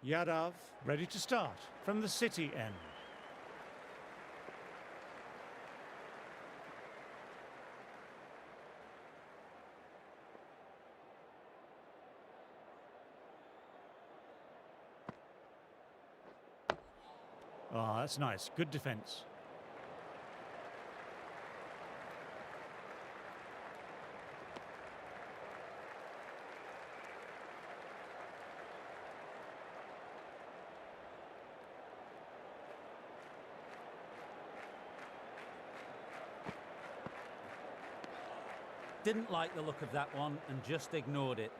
Yadav ready to start from the City end. Oh, that's nice. Good defence. Didn't like the look of that one and just ignored it.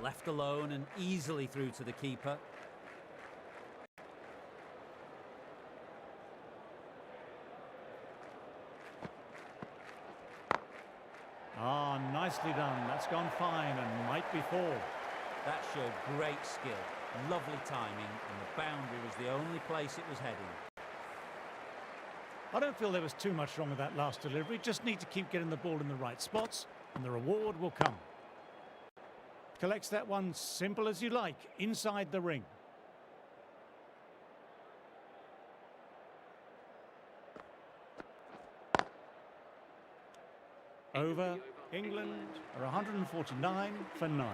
Left alone and easily through to the keeper. Ah, nicely done. That's gone fine and might be four. That showed great skill, lovely timing, and the boundary was the only place it was heading. I don't feel there was too much wrong with that last delivery. Just need to keep getting the ball in the right spots and the reward will come. Collects that one simple as you like, inside the ring. Over. England are 149 for 9.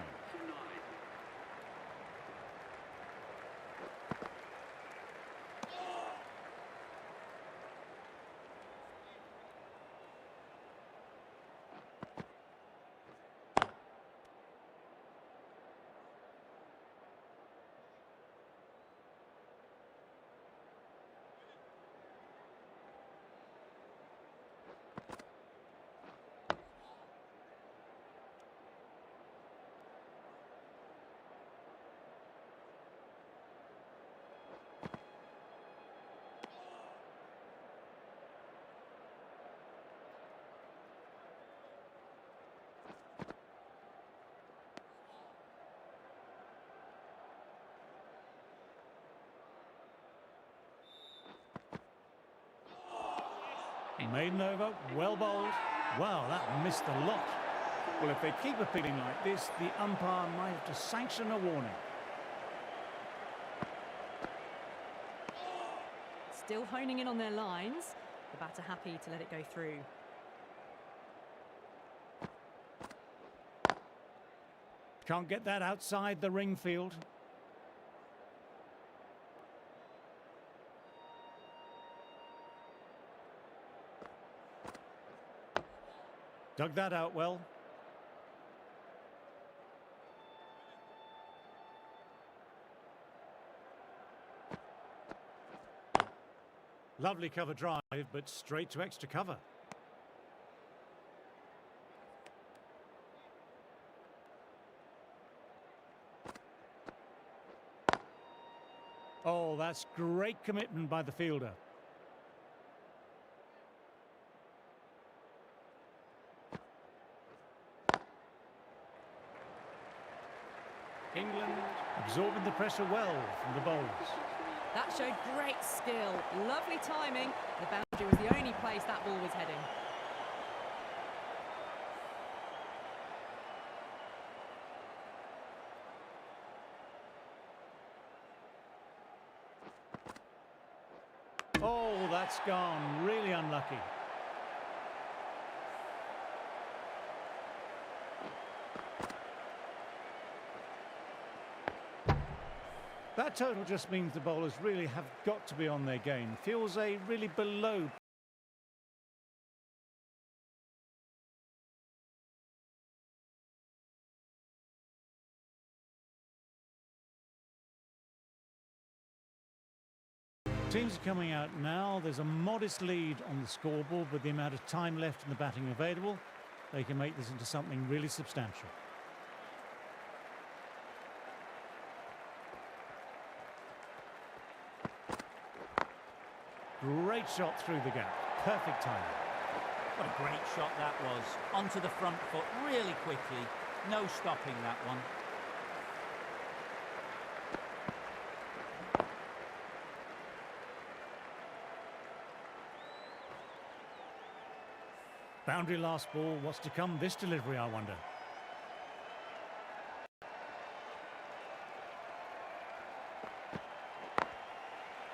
Maiden over, well bowled. Wow, that missed a lot. Well, if they keep appealing like this, the umpire might have to sanction a warning. Still honing in on their lines. The batter happy to let it go through. Can't get that outside the ring field. Dug that out well. Lovely cover drive, but straight to extra cover. Oh, that's great commitment by the fielder. England absorbing the pressure well from the bowlers. That showed great skill, lovely timing. The boundary was the only place that ball was heading. Oh, that's gone. Really unlucky. That total just means the bowlers really have got to be on their game. Feels a really below. Teams are coming out now. There's a modest lead on the scoreboard with the amount of time left in the batting available. They can make this into something really substantial. Great shot through the gap. Perfect timing. What a great shot that was. Onto the front foot really quickly. No stopping that one. Boundary last ball. What's to come this delivery, I wonder?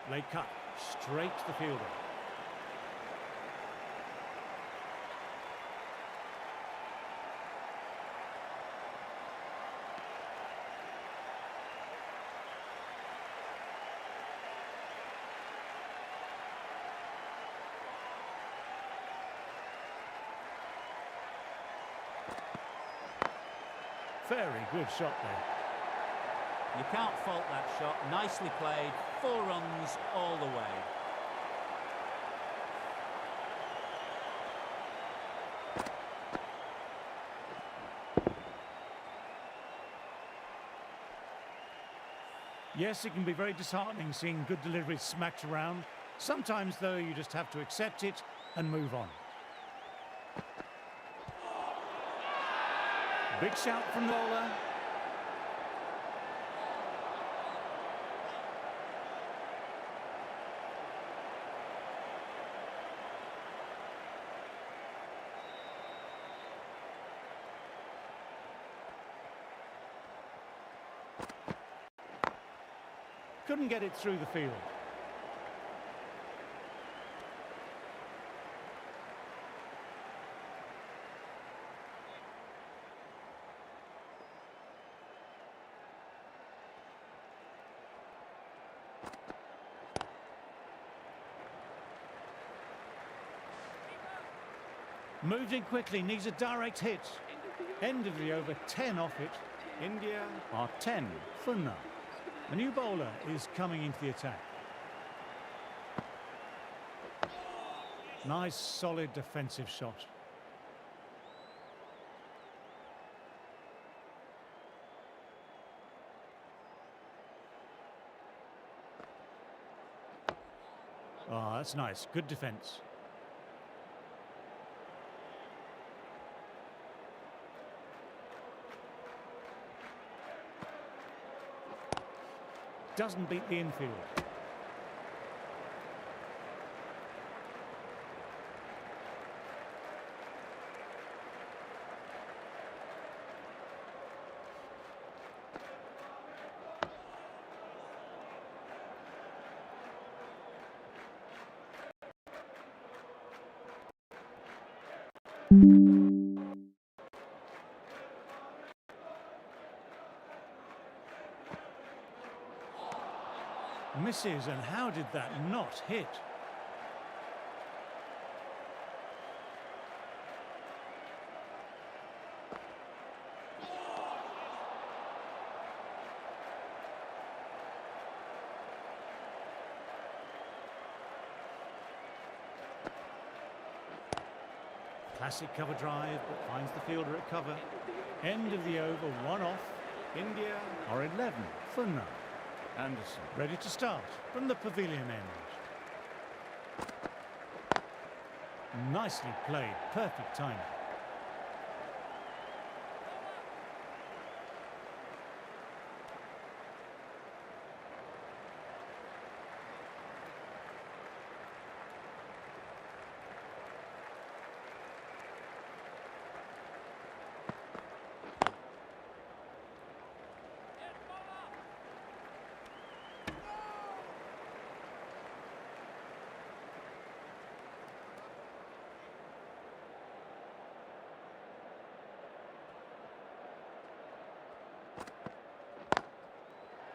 Late cut, straight to the fielder. Very good shot there. You can't fault that shot. Nicely played. 4 runs all the way. Yes, it can be very disheartening seeing good deliveries smacked around. Sometimes, though, you just have to accept it and move on. Big shout from the bowler. Couldn't get it through the field. Moved in quickly, needs a direct hit. End of the over, 10 off it. India are 10 for none. A new bowler is coming into the attack. Nice, solid defensive shot. Oh, that's nice. Good defense. Doesn't beat the infield. Misses, and how did that not hit? Classic cover drive, but finds the fielder at cover. End of the over, 1 off. India are 11 for none. Anderson ready to start from the pavilion end. Nicely played, perfect timing.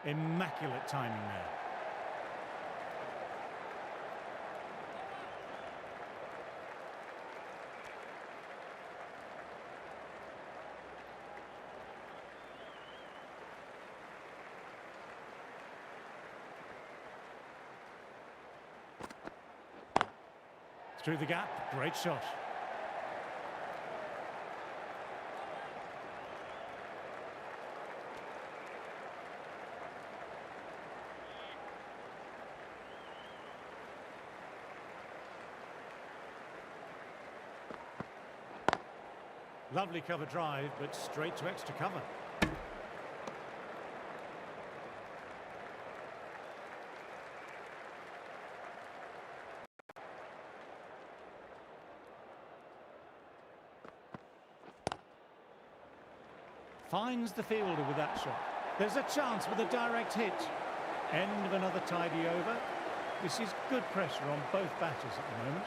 Immaculate timing there. Through the gap, great shot. Lovely cover drive, but straight to extra cover. Finds the fielder with that shot. There's a chance with a direct hit. End of another tidy over. This is good pressure on both batters at the moment.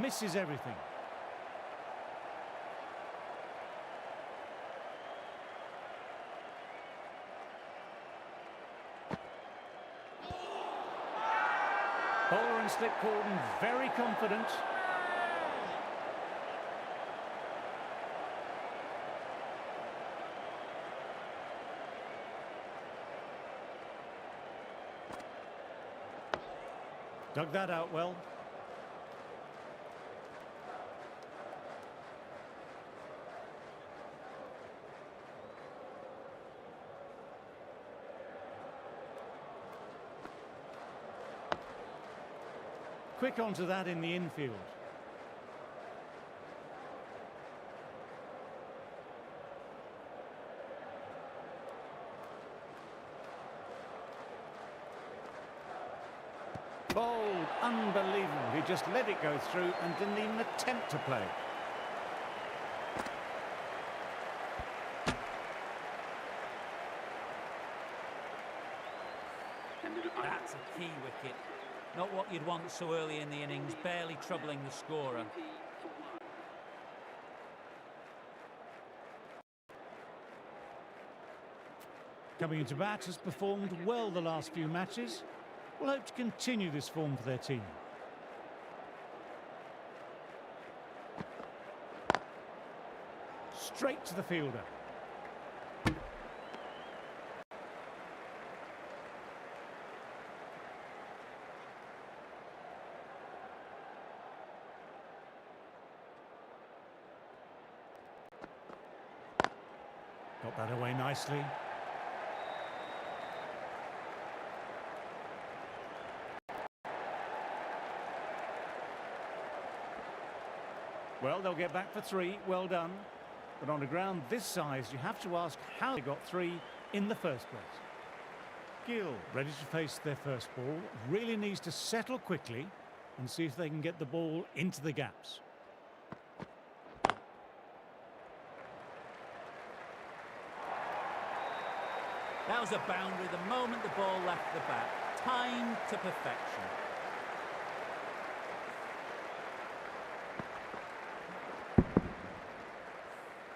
Misses everything. Bowler and slip cordon, very confident. Dug that out well. Quick onto that in the infield. Bowled, unbelievable. He just let it go through and didn't even attempt to play. That's a key wicket. Not what you'd want so early in the innings, barely troubling the scorer. Coming into bat, has performed well the last few matches. Will hope to continue this form for their team. Straight to the fielder. Got that away nicely. Well, they'll get back for three. Well done. But on a ground this size, you have to ask how they got three in the first place. Gill, ready to face their first ball, really needs to settle quickly and see if they can get the ball into the gaps. That was a boundary the moment the ball left the bat. Timed to perfection.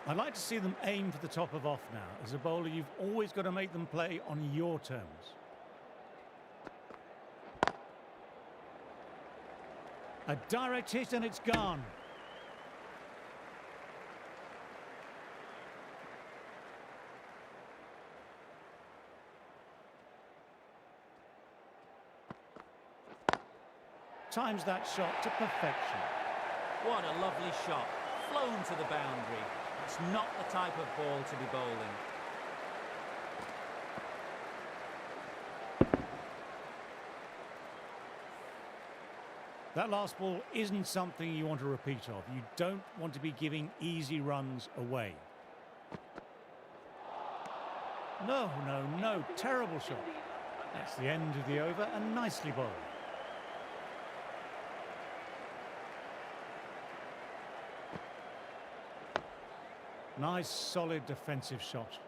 I'd like to see them aim for the top of off now. As a bowler, you've always got to make them play on your terms. A direct hit and it's gone. Times that shot to perfection. What a lovely shot. Flown to the boundary. It's not the type of ball to be bowling. That last ball isn't something you want to repeat of. You don't want to be giving easy runs away. No, no, no. Terrible shot. That's the end of the over and nicely bowled. Nice, solid defensive shot.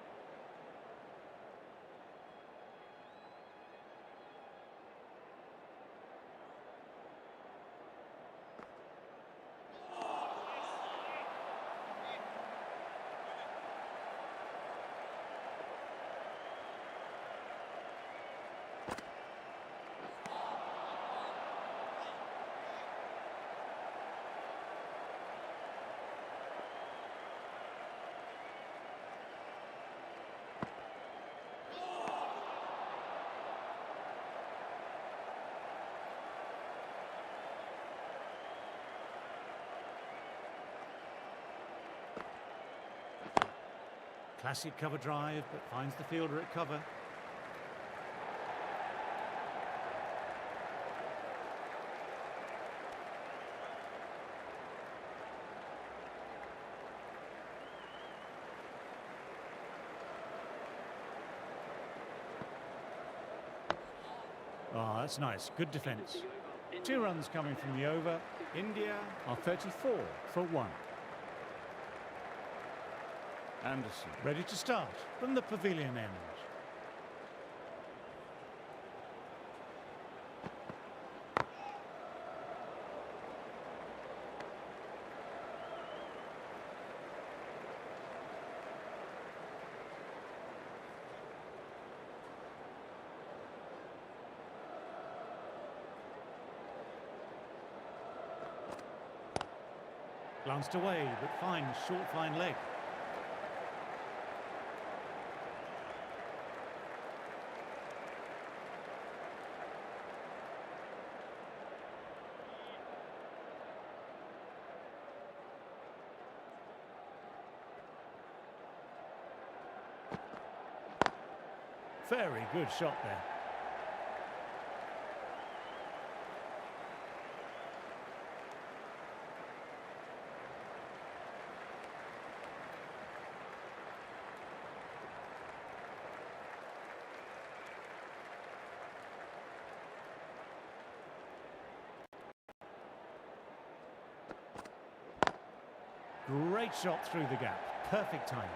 Classic cover drive, but finds the fielder at cover. Oh, that's nice. Good defence. 2 runs coming from the over. India are 34 for 1. Anderson ready to start from the pavilion end. Glanced away, but finds short fine leg. Very good shot there. Great shot through the gap. Perfect timing.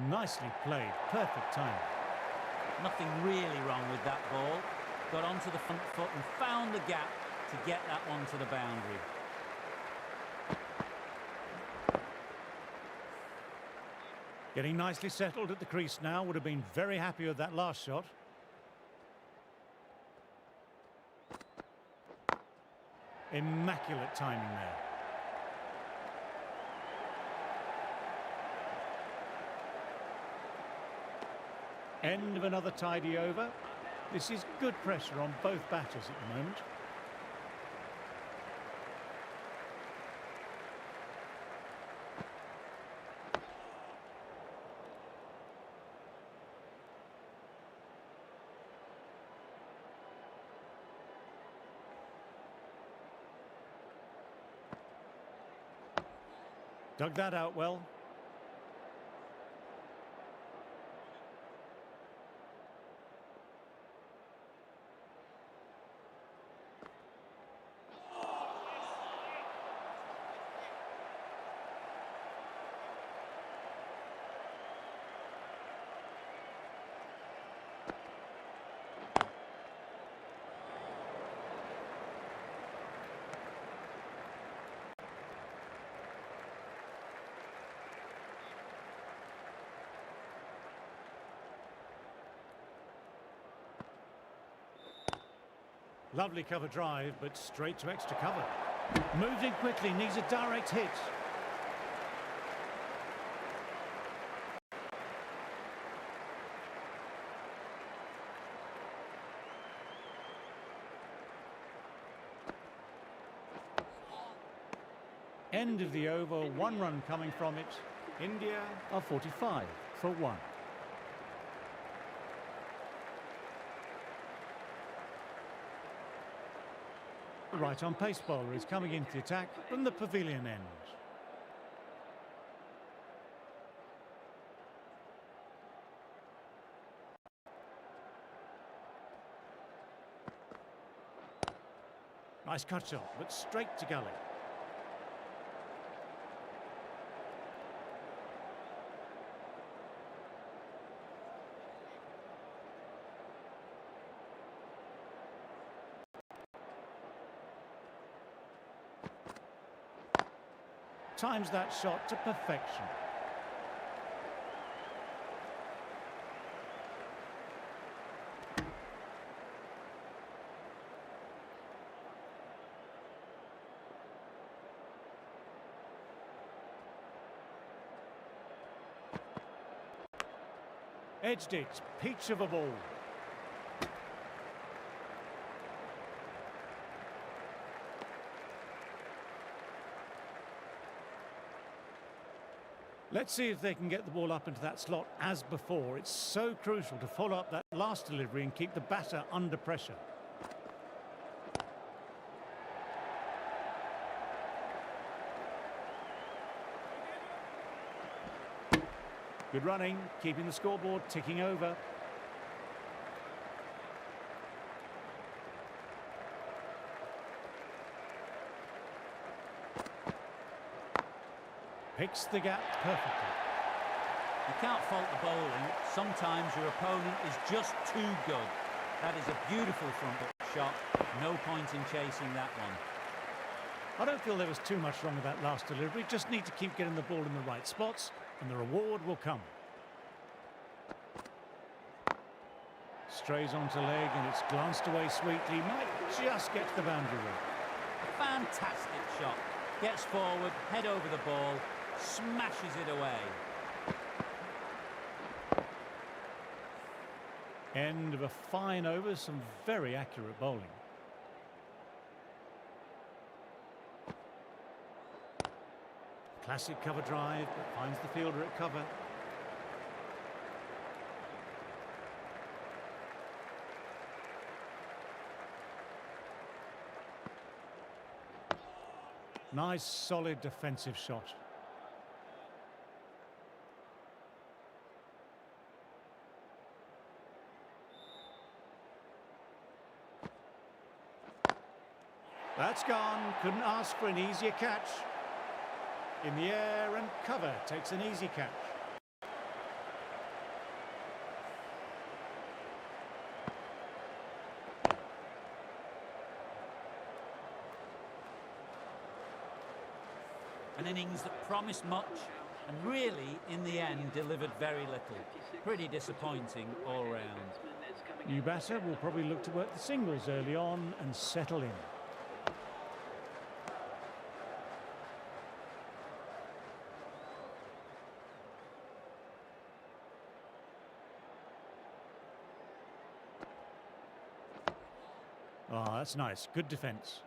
Nicely played. Perfect timing. Nothing really wrong with that ball. Got onto the front foot and found the gap to get that one to the boundary. Getting nicely settled at the crease now. Would have been very happy with that last shot. Immaculate timing there. End of another tidy over. This is good pressure on both batters at the moment. Dug that out well. Lovely cover drive, but straight to extra cover. Moves in quickly, needs a direct hit. End of the over, 1 run coming from it. India are 45 for 1. The right-arm pace bowler is coming into the attack from the pavilion end. Nice cut shot, but straight to gully. Times that shot to perfection. Edged it, peach of a ball. Let's see if they can get the ball up into that slot as before. It's so crucial to follow up that last delivery and keep the batter under pressure. Good running, keeping the scoreboard ticking over. Picks the gap perfectly. You can't fault the bowling. Sometimes your opponent is just too good. That is a beautiful front foot shot. No point in chasing that one. I don't feel there was too much wrong with that last delivery. Just need to keep getting the ball in the right spots and the reward will come. Strays onto leg and it's glanced away sweetly. Might just get to the boundary line. Fantastic shot. Gets forward, head over the ball, smashes it away. End of a fine over, some very accurate bowling. Classic cover drive, but finds the fielder at cover. Nice, solid defensive shot. That's gone. Couldn't ask for an easier catch. In the air and cover takes an easy catch. An innings that promised much and really, in the end, delivered very little. Pretty disappointing all round. New batter will probably look to work the singles early on and settle in. Oh, that's nice. Good defence.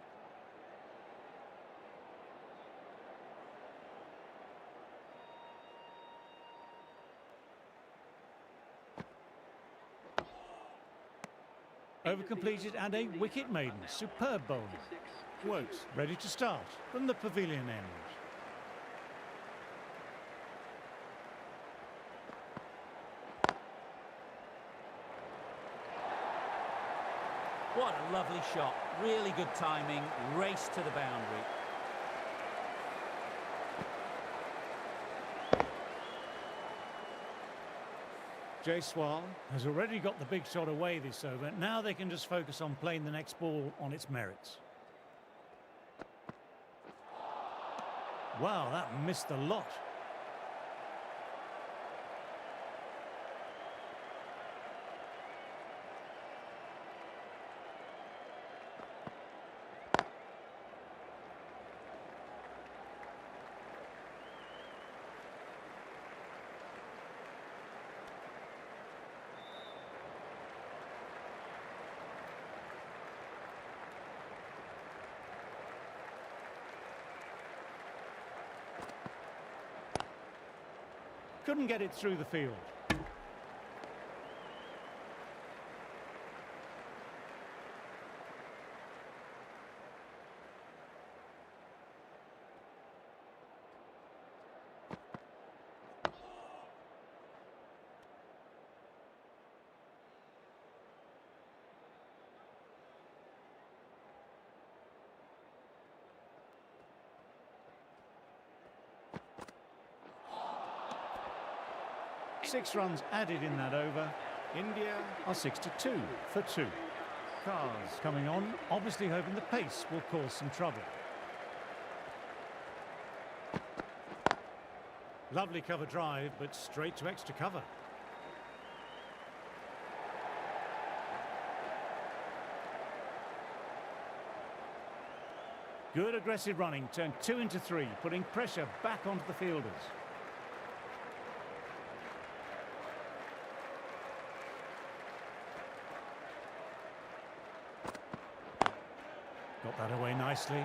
Over completed and a wicket maiden. Superb bowling. Woakes ready to start from the pavilion end. What a lovely shot. Really good timing. Race to the boundary. Jaiswal has already got the big shot away this over. Now they can just focus on playing the next ball on its merits. Wow, that missed a lot. Couldn't get it through the field. Six runs added in that over. India are 6-2 for 2. Cars coming on, obviously hoping the pace will cause some trouble. Lovely cover drive, but straight to extra cover. Good aggressive running, turned 2 into 3, putting pressure back onto the fielders. Got that away nicely.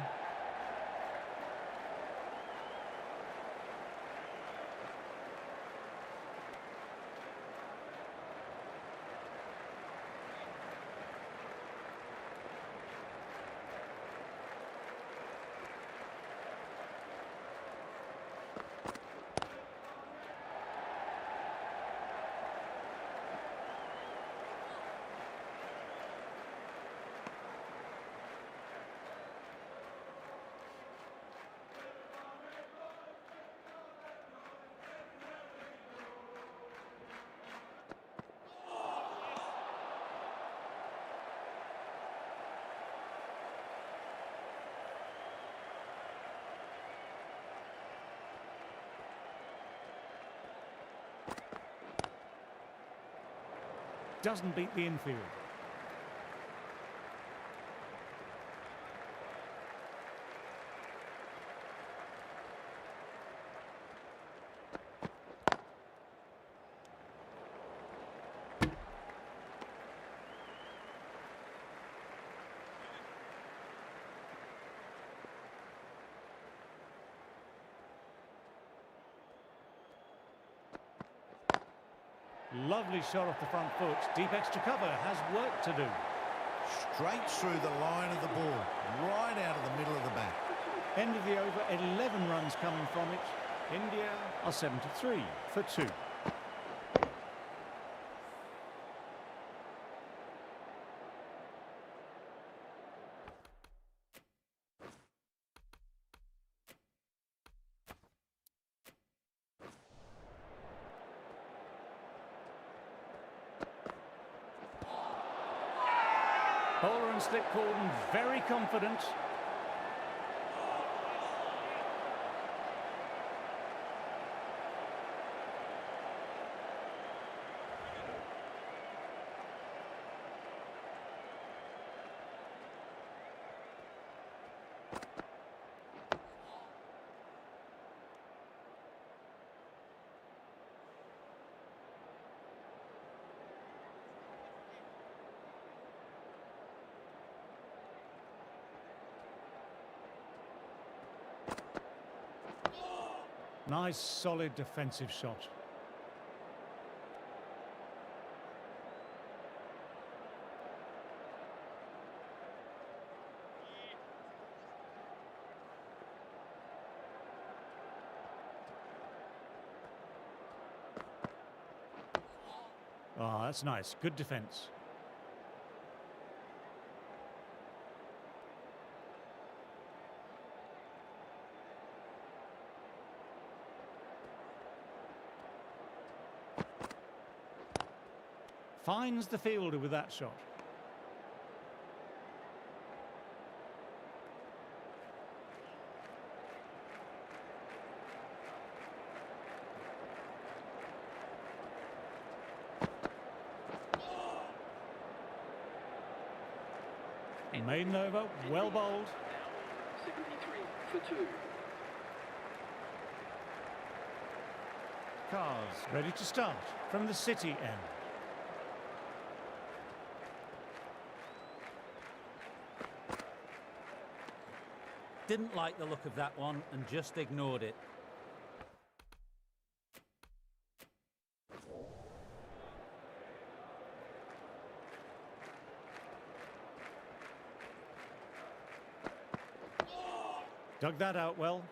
doesn't beat the infield. Lovely shot off the front foot. Deep extra cover has work to do. Straight through the line of the ball, right out of the middle of the bat. End of the over, 11 runs coming from it. India are 73 for 2. Bowler and slip cordon, very confident. Nice, solid defensive shot. Ah, that's nice. Good defence. Finds the fielder with that shot. Maiden over, well bowled. 73 for 2. Cars ready to start from the City end. Didn't like the look of that one and just ignored it. Dug that out well.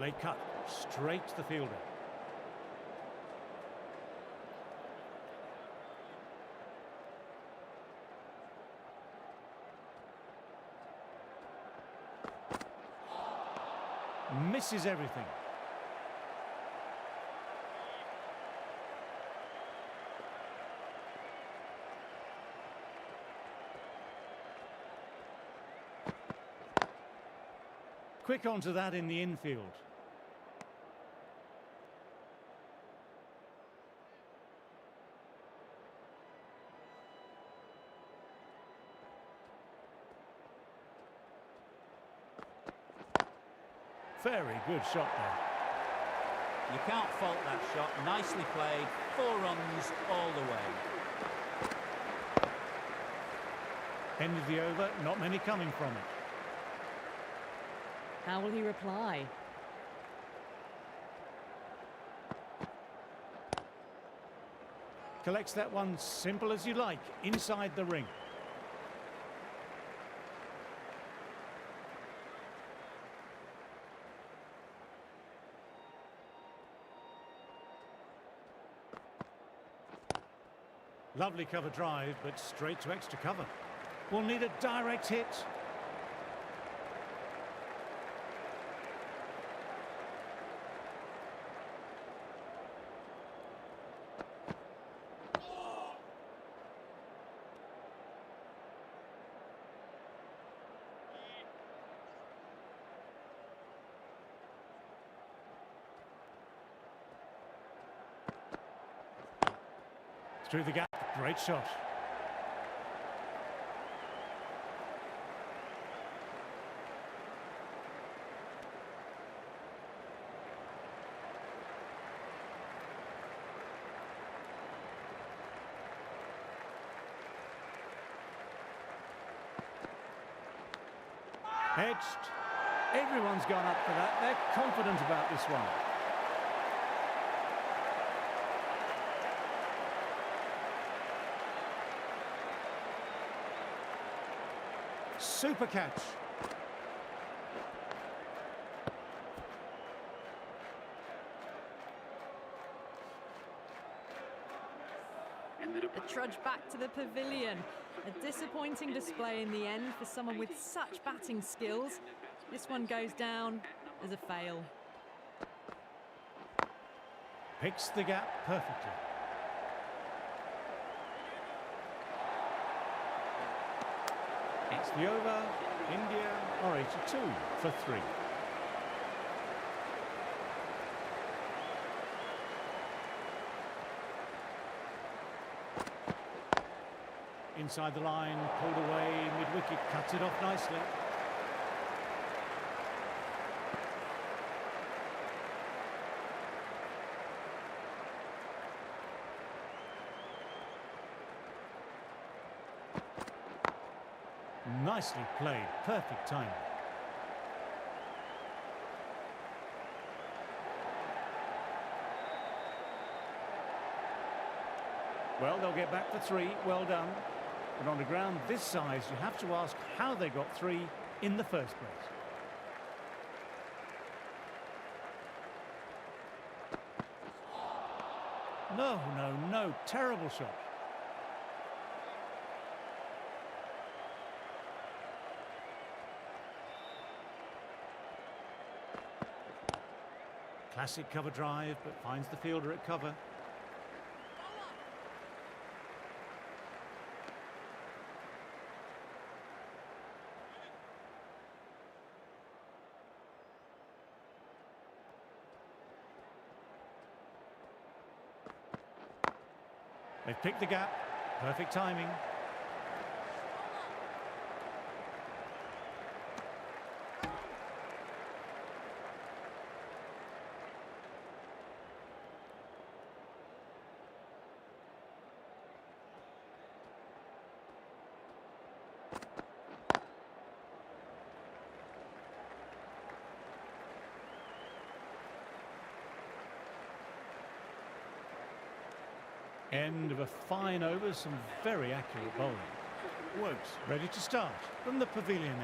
Late cut, straight to the fielder. Misses everything. Quick onto that in the infield. Very good shot there. You can't fault that shot. Nicely played. 4 runs all the way. End of the over, not many coming from it. How will he reply? Collects that one simple as you like, inside the ring. Lovely cover drive, but straight to extra cover. Will need a direct hit. Through the gap, great shot. Edged. Everyone's gone up for that. They're confident about this one. Super catch. The trudge back to the pavilion. A disappointing display in the end for someone with such batting skills. This one goes down as a fail. Picks the gap perfectly. It's the over. India are 82 for 3. Inside the line, pulled away, mid-wicket, cuts it off nicely. Nicely played, perfect timing. Well, they'll get back for 3, well done. But on a ground this size, you have to ask how they got 3 in the first place. No, no, no, terrible shot. Classic cover drive, but finds the fielder at cover. They've picked the gap. Perfect timing. End of a fine over, some very accurate bowling. Works, ready to start from the pavilion end.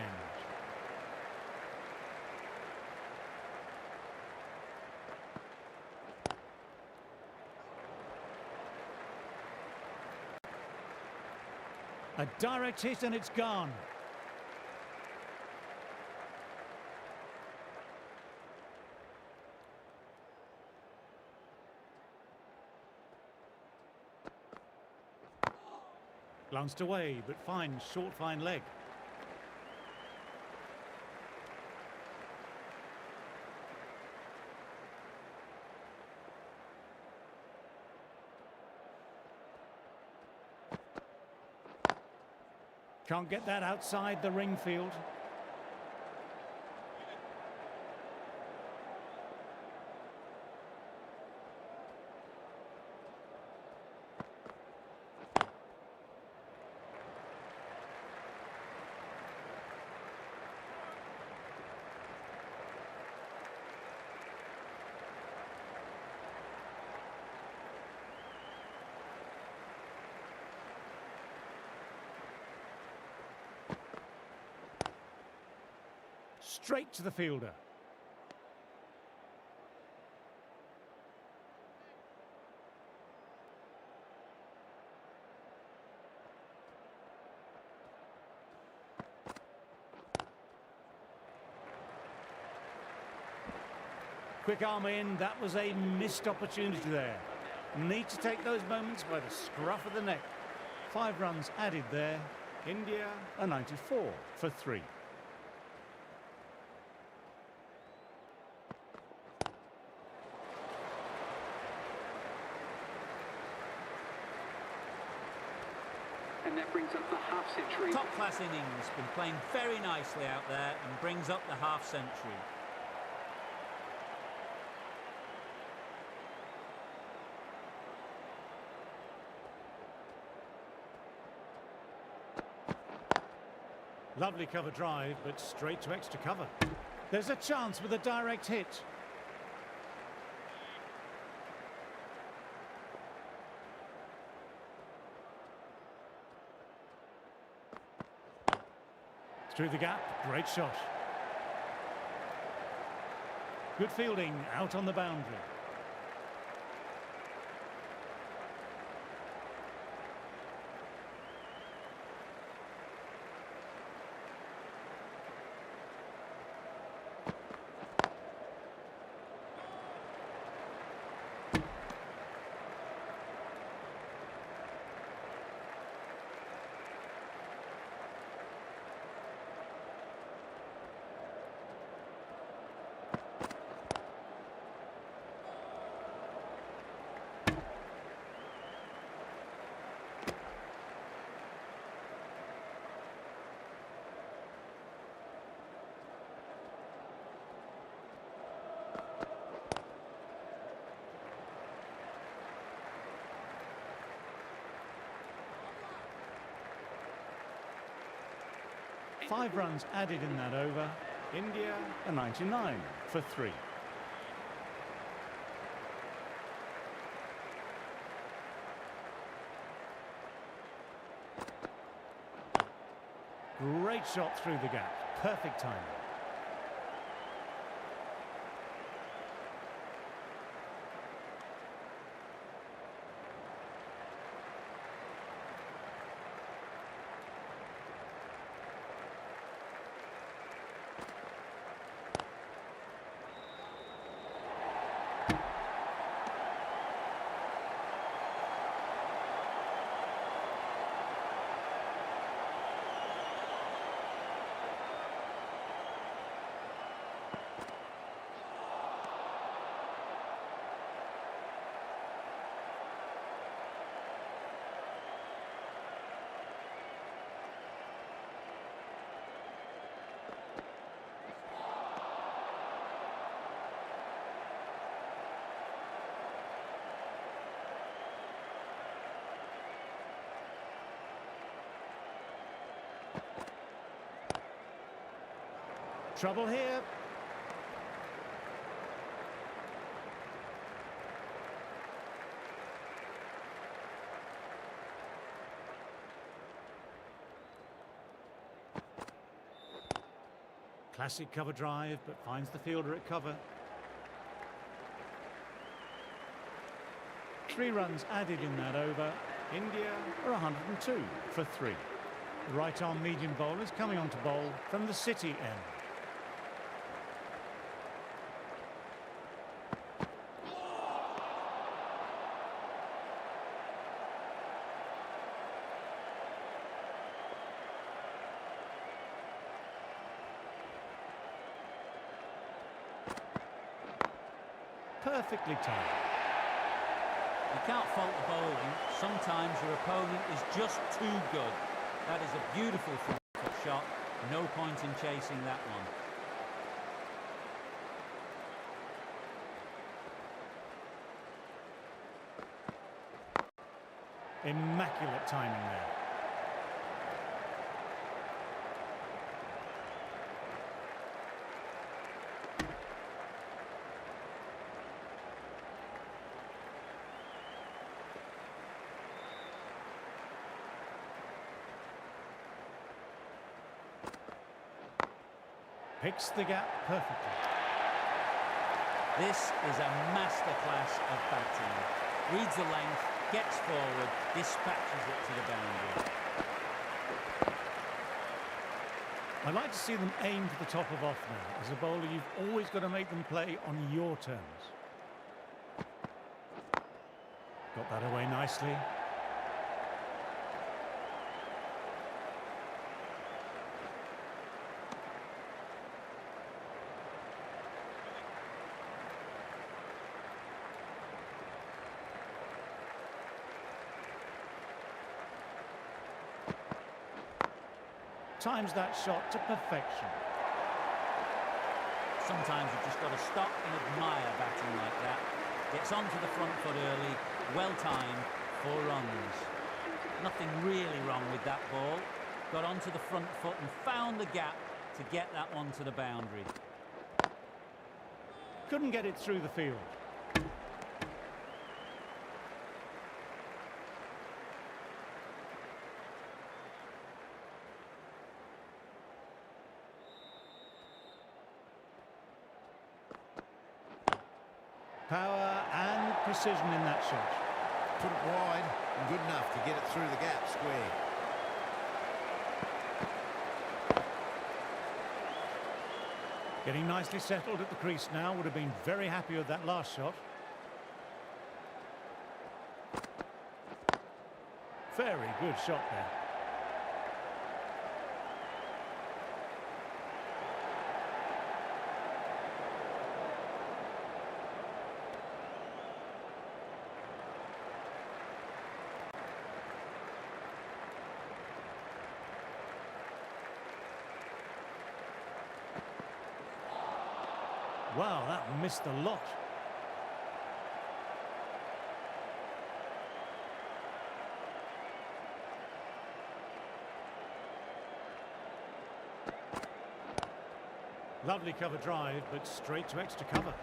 A direct hit and it's gone. Glanced away, but fine, short, fine leg. Can't get that outside the ring field. Straight to the fielder. Quick arm in, that was a missed opportunity there. Need to take those moments by the scruff of the neck. 5 runs added there. India are 94 for 3. And that brings up the half century. Top-class innings, been playing very nicely out there and brings up the half century. Lovely cover drive, but straight to extra cover. There's a chance with a direct hit. Through the gap, great shot. Good fielding, out on the boundary. Five runs added in that over. India a 99 for 3. Great shot through the gap. Perfect timing. Trouble here. Classic cover drive, but finds the fielder at cover. 3 runs added in that over. India are 102 for 3. The right-arm medium bowlers coming on to bowl from the City end. Perfectly timed. You can't fault the bowling. Sometimes your opponent is just too good. That is a beautiful front foot shot. No point in chasing that one. Immaculate timing there. Picks the gap perfectly. This is a masterclass of batting. Reads the length, gets forward, dispatches it to the boundary. I like to see them aim for the top of off now. As a bowler, you've always got to make them play on your terms. Got that away nicely. times that shot to perfection. Sometimes you've just got to stop and admire batting like that. Gets onto the front foot early, well timed, 4 runs. Nothing really wrong with that ball. Got onto the front foot and found the gap to get that one to the boundary. Couldn't get it through the field. Power and precision in that shot. Put it wide and good enough to get it through the gap square. Getting nicely settled at the crease now. Would have been very happy with that last shot. Very good shot there. Wow, that missed a lot. Lovely cover drive, but straight to extra cover.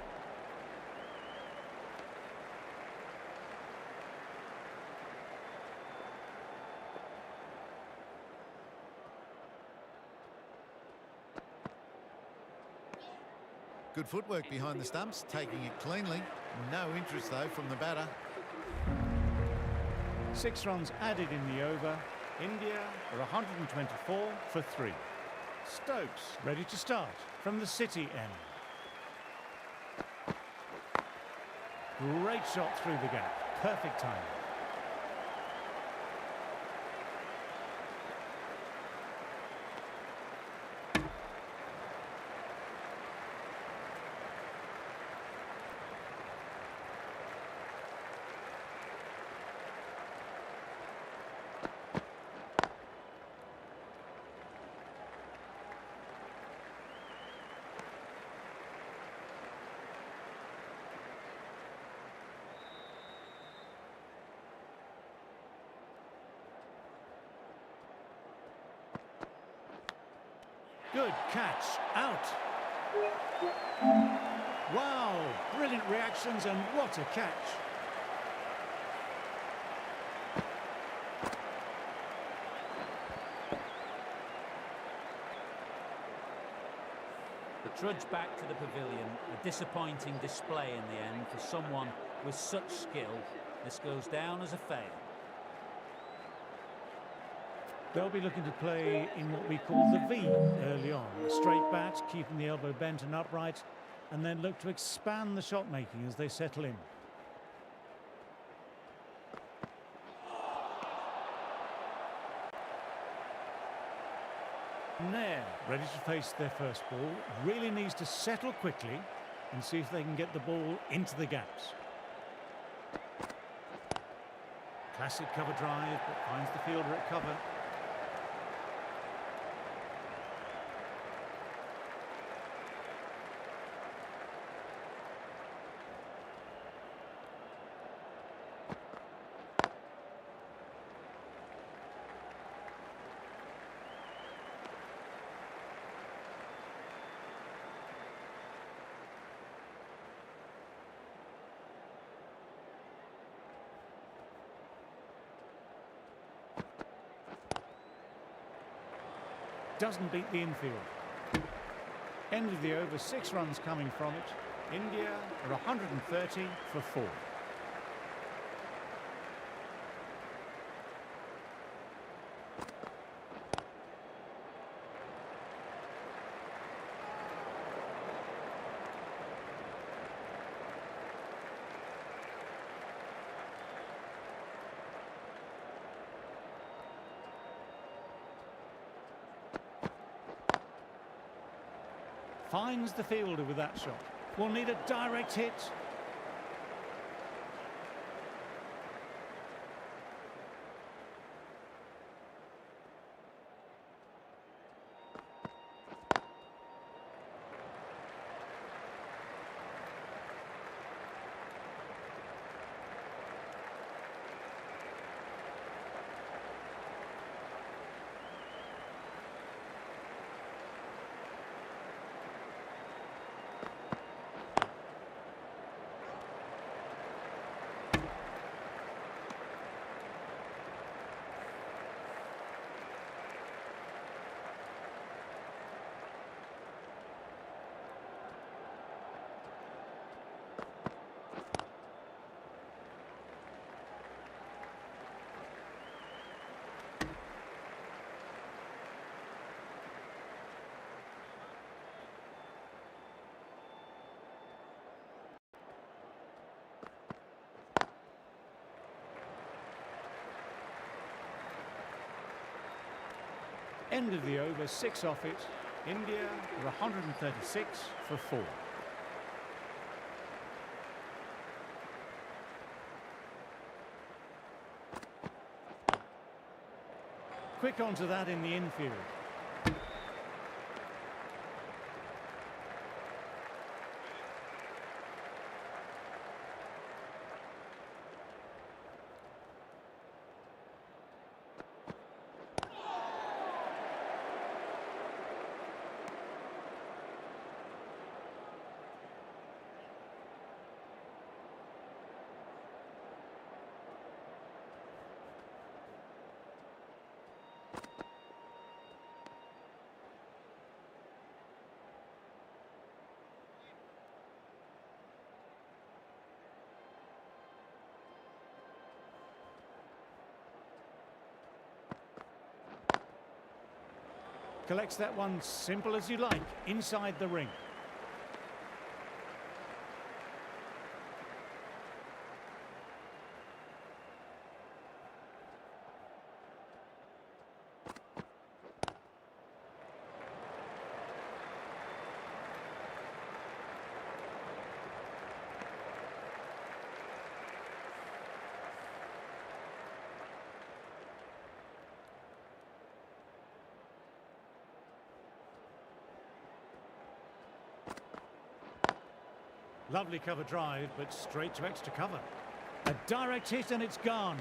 Good footwork behind the stumps, taking it cleanly. No interest, though, from the batter. 6 runs added in the over. India are 124 for 3. Stokes ready to start from the City end. Great shot through the gap. Perfect timing. Good catch, out. Wow, brilliant reactions and what a catch. The trudge back to the pavilion, a disappointing display in the end for someone with such skill. This goes down as a fail. They'll be looking to play in what we call the V early on. A straight bat, keeping the elbow bent and upright, and then look to expand the shot making as they settle in. Nair, ready to face their first ball, really needs to settle quickly and see if they can get the ball into the gaps. Classic cover drive, but finds the fielder at cover. Doesn't beat the infield. End of the over, 6 runs coming from it. India are 130 for 4. Finds the fielder with that shot. Will need a direct hit. End of the over, 6 off it. India are 136 for 4. Quick onto that in the infield. Collects that one simple as you like, inside the ring. Lovely cover drive, but straight to extra cover. A direct hit and it's gone.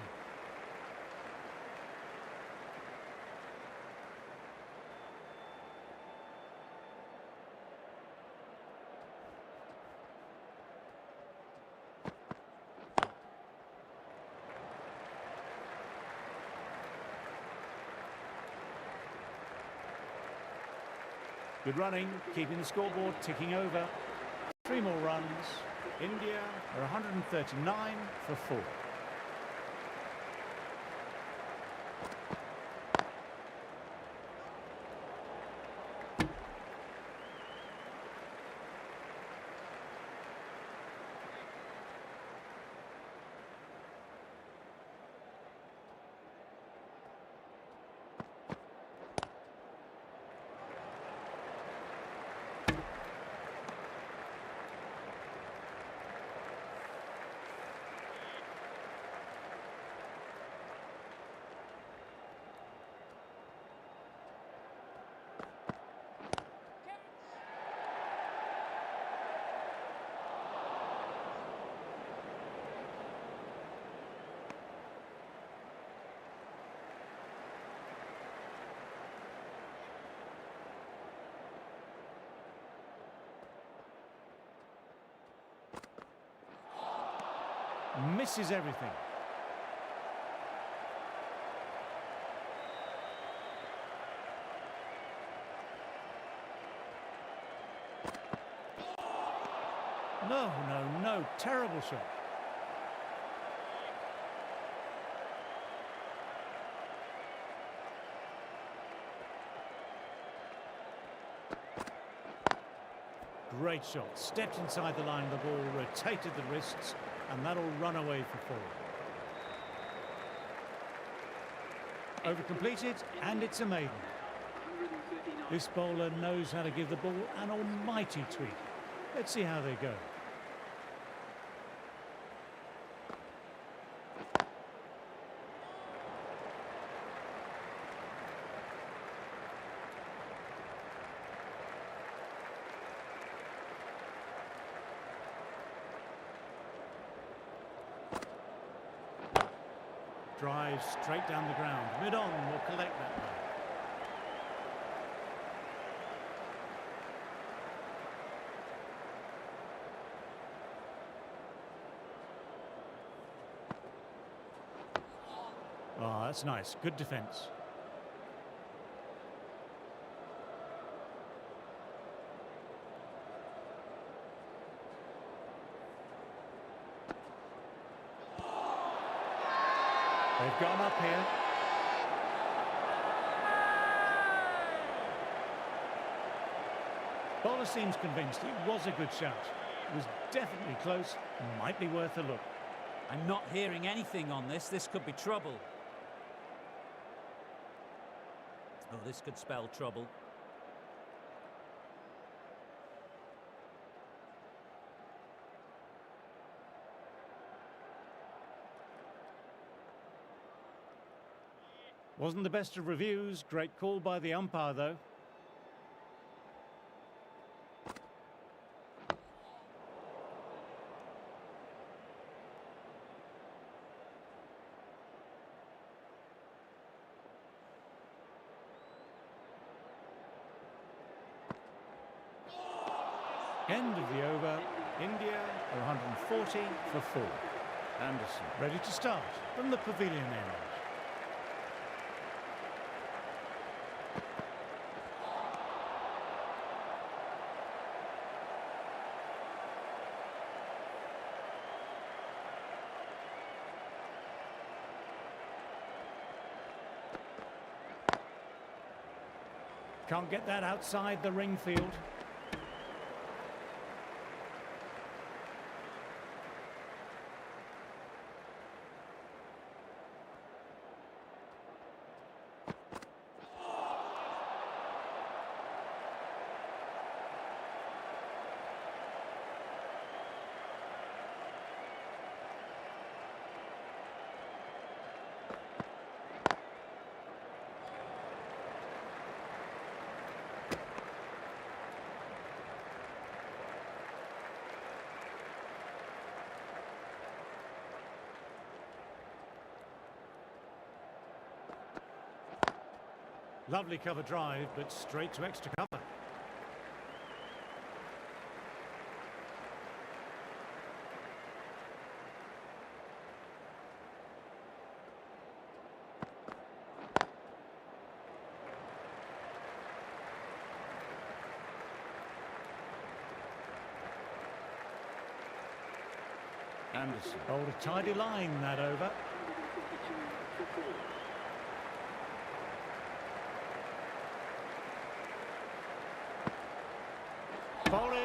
Good running, keeping the scoreboard ticking over. 3 more runs. India are 139 for 4. Misses everything. No, no, no. Terrible shot. Great shot. Stepped inside the line of the ball, rotated the wrists, and that'll run away for 4. Over completed, and it's a maiden. This bowler knows how to give the ball an almighty tweak. Let's see how they go. Drives straight down the ground. Mid-on will collect that one. Oh, that's nice. Good defence. They've gone up here. Bowler seems convinced it was a good shot. It was definitely close. Might be worth a look. I'm not hearing anything on this. This could be trouble. Oh, this could spell trouble. Wasn't the best of reviews. Great call by the umpire, though. End of the over. India are 140 for 4. Anderson ready to start from the pavilion end. Can't get that outside the ring field. Lovely cover drive, but straight to extra cover. Anderson bowled a tidy line that over. 142 for 4. Ball in,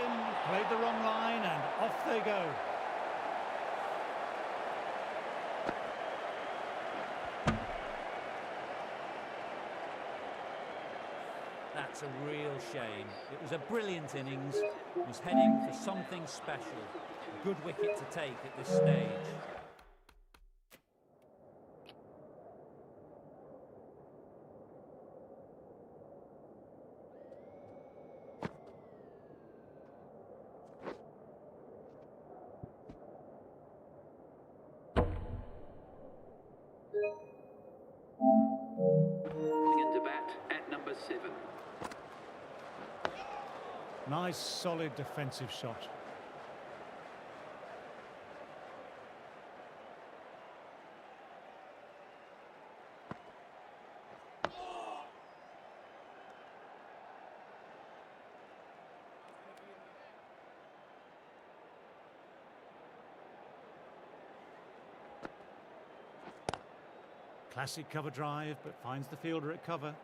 played the wrong line, and off they go. That's a real shame. It was a brilliant innings. Was heading for something special. A good wicket to take at this stage. Into bat at number 7. Nice, solid defensive shot. Classic cover drive, but finds the fielder at cover.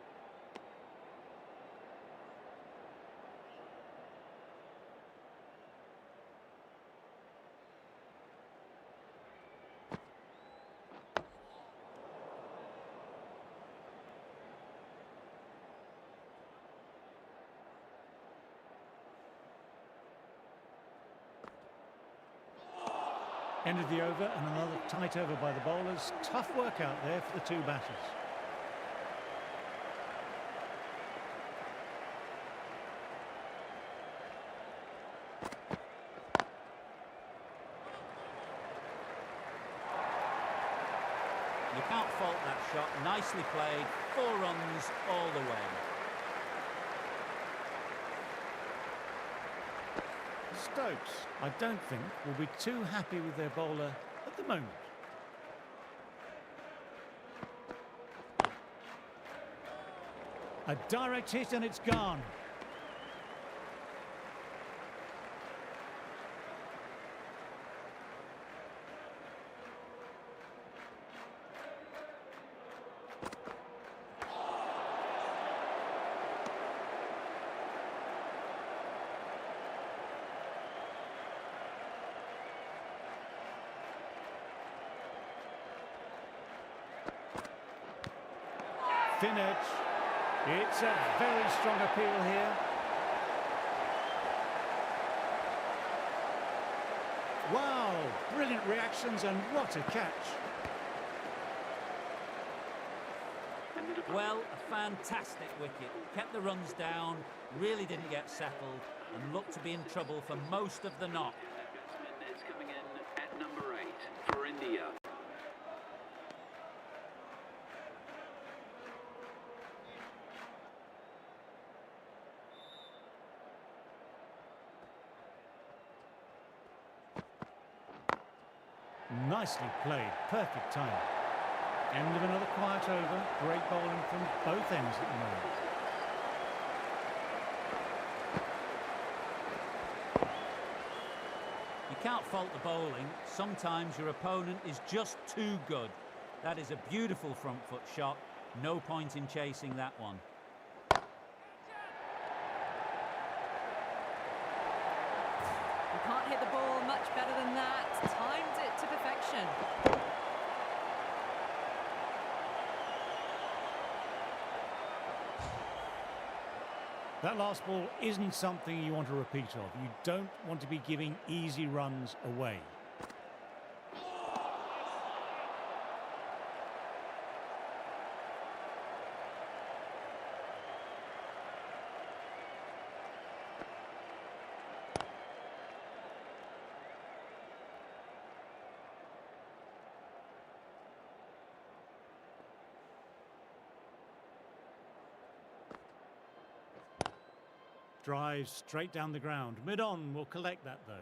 Ended the over, and another tight over by the bowlers. Tough work out there for the two batters. You can't fault that shot. Nicely played. 4 runs all the way. Stokes, I don't think, will be too happy with their bowler at the moment. A direct hit and it's gone. Thin edge. It's a very strong appeal here. Wow, brilliant reactions and what a catch. Well, a fantastic wicket. Kept the runs down, really didn't get settled, and looked to be in trouble for most of the knock. Batsman is coming in at number 8 for India. Nicely played, perfect time. End of another quiet over. Great bowling from both ends at the moment. You can't fault the bowling. Sometimes your opponent is just too good. That is a beautiful front foot shot. No point in chasing that one. You can't hit the ball much better than that. Timed it to perfection. That last ball isn't something you want to repeat of. You don't want to be giving easy runs away. Drives straight down the ground. Mid-on will collect that though.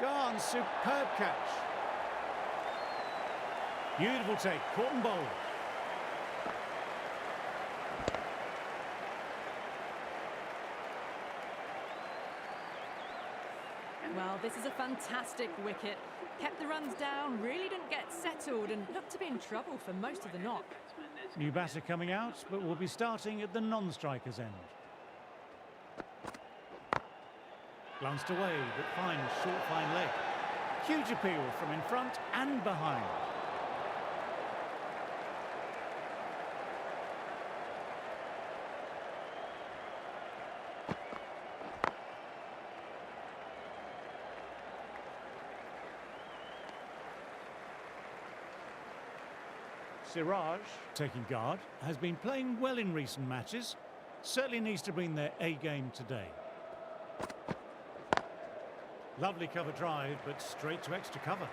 Gone, superb catch. Beautiful take, caught and bowled. Well, this is a fantastic wicket. Kept the runs down, really didn't get settled and looked to be in trouble for most of the knock. New batter coming out, but will be starting at the non-striker's end. Glanced away, but finds short, fine leg. Huge appeal from in front and behind. Siraj, taking guard, has been playing well in recent matches. Certainly needs to bring their A game today. Lovely cover drive, but straight to extra cover.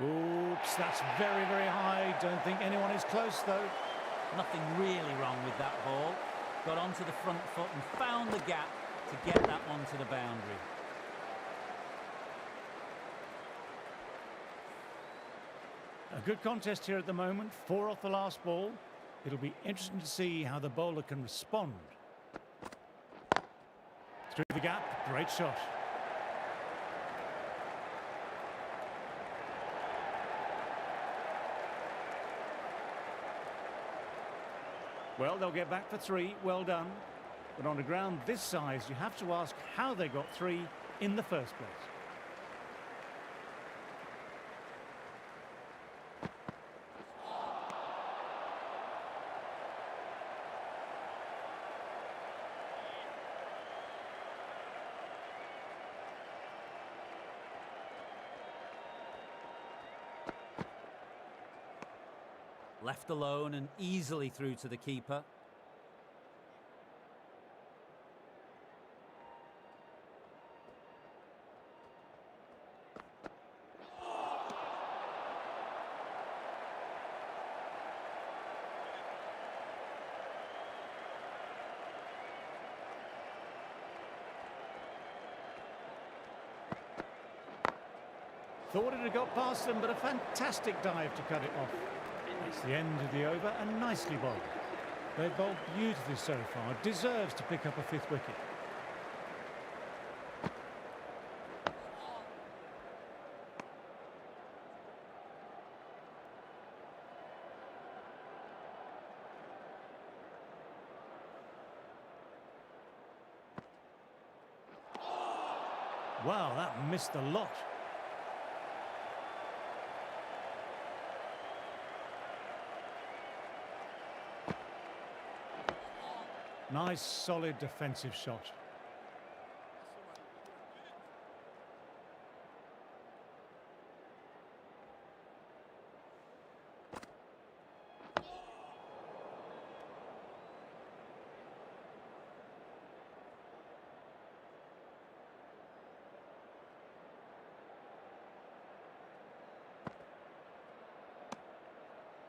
Oops, that's very, very high. Don't think anyone is close, though. Nothing really wrong with that ball. Got onto the front foot and found the gap to get that one to the boundary. A good contest here at the moment. 4 off the last ball. It'll be interesting to see how the bowler can respond. Through the gap, great shot. Well, they'll get back for 3. Well done. But on a ground this size, you have to ask how they got 3 in the first place. Left alone and easily through to the keeper. Thought it had got past them, but a fantastic dive to cut it off. It's the end of the over and nicely bowled. They've bowled beautifully so far. Deserves to pick up a fifth wicket. Wow, that missed a lot. Nice, solid defensive shot.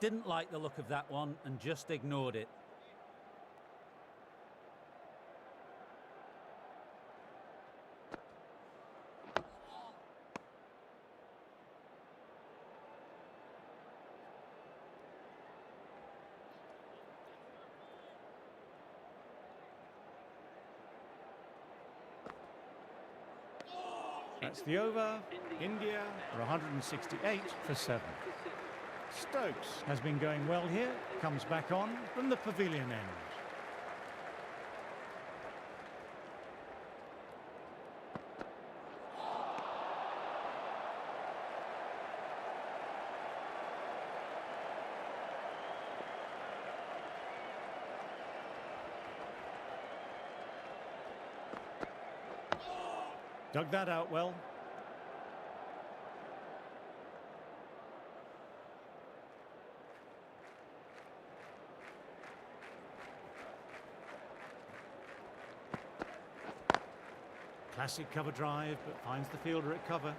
Didn't like the look of that one and just ignored it. That's the over. India are 168 for 7. Stokes has been going well here. Comes back on from the pavilion end. Dug that out well. Classic cover drive, but finds the fielder at cover.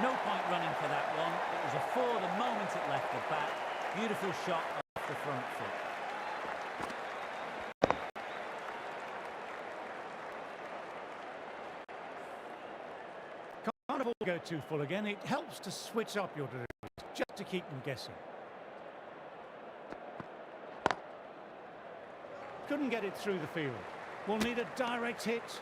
No point running for that one. It was a 4 the moment it left the bat. Beautiful shot off the front foot. Can't afford to go too full again. It helps to switch up your deliveries, just to keep them guessing. Couldn't get it through the field. Will need a direct hit.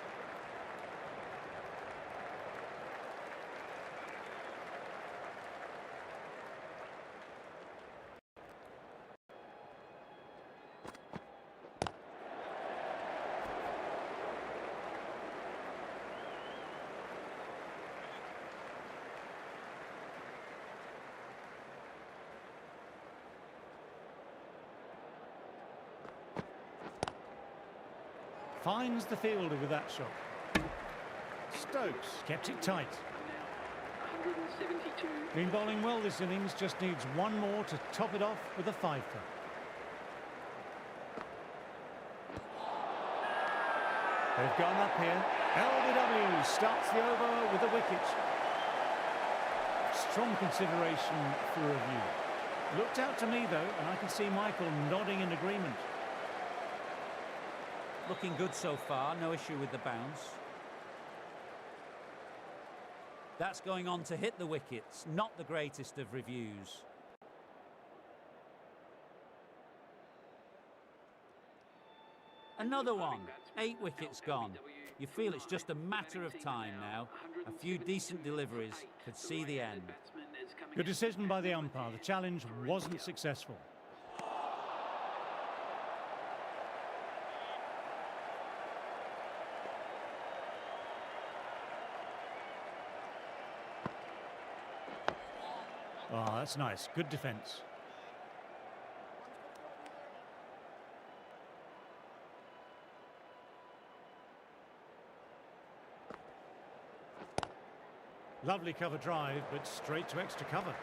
Finds the fielder with that shot. Stokes kept it tight. 172. Been bowling well this innings, just needs one more to top it off with a 5-for. They've gone up here. LBW starts the over with a wicket. Strong consideration for review. Looked out to me though, and I can see Michael nodding in agreement. Looking good so far, no issue with the bounce. That's going on to hit the wickets, not the greatest of reviews. Another one, 8 wickets gone. You feel it's just a matter of time now. A few decent deliveries could see the end. Good decision by the umpire. The challenge wasn't successful. Oh, that's nice. Good defence. Lovely cover drive, but straight to extra cover.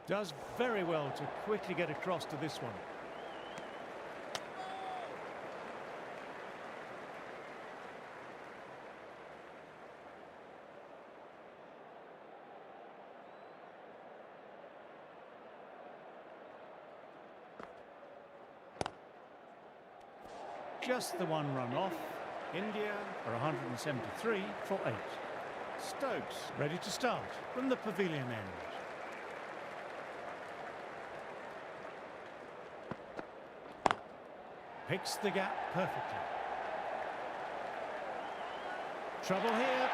Does very well to quickly get across to this one. just the one run off. India are 173 for 8. Stokes ready to start from the pavilion end. Picks the gap perfectly. Trouble here.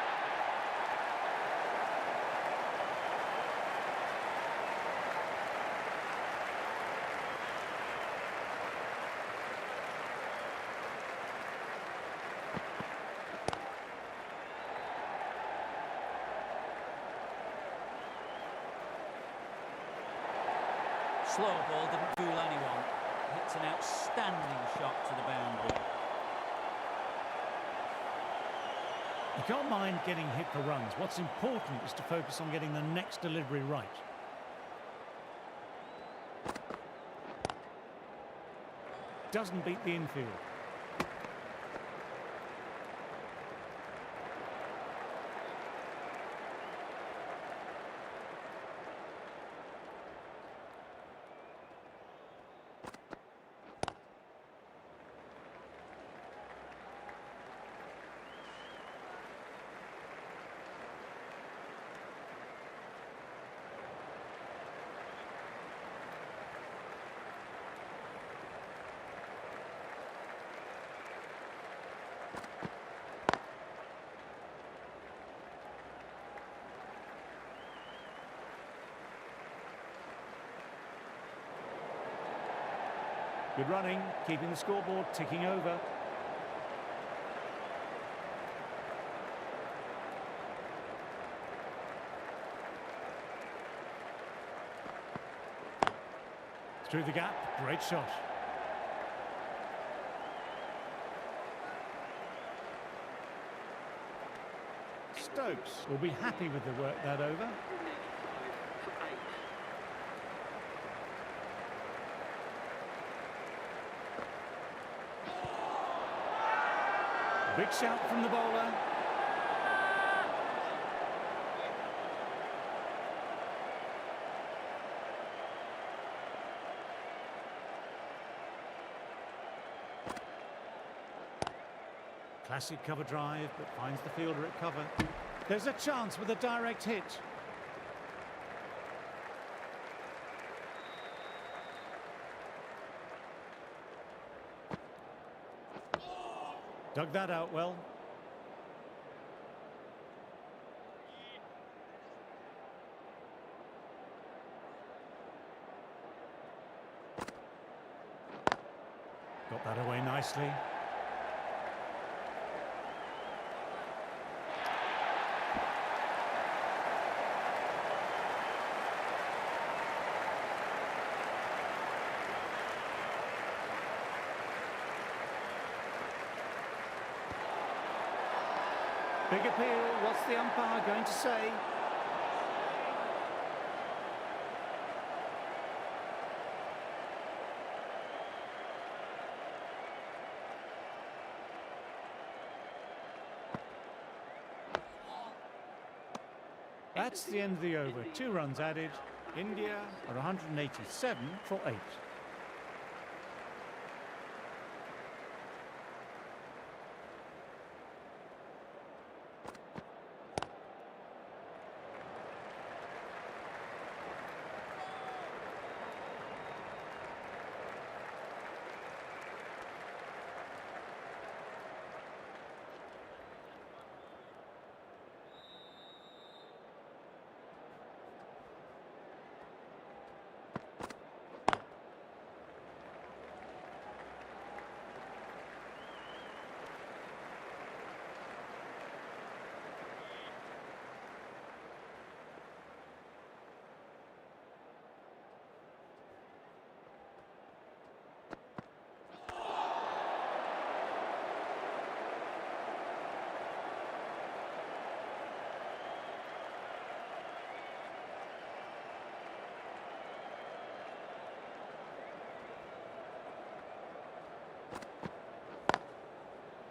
Slow ball didn't fool anyone. Hits an outstanding shot to the boundary. You can't mind getting hit for runs. What's important is to focus on getting the next delivery right. Doesn't beat the infield. Good running, keeping the scoreboard ticking over. Through the gap, great shot. Stokes will be happy with the work that over. Big shout from the bowler. Classic cover drive, but finds the fielder at cover. There's a chance with a direct hit. Dug that out well. Got that away nicely. Big appeal, what's the umpire going to say? That's the end of the over. 2 runs added. India are 187 for 8.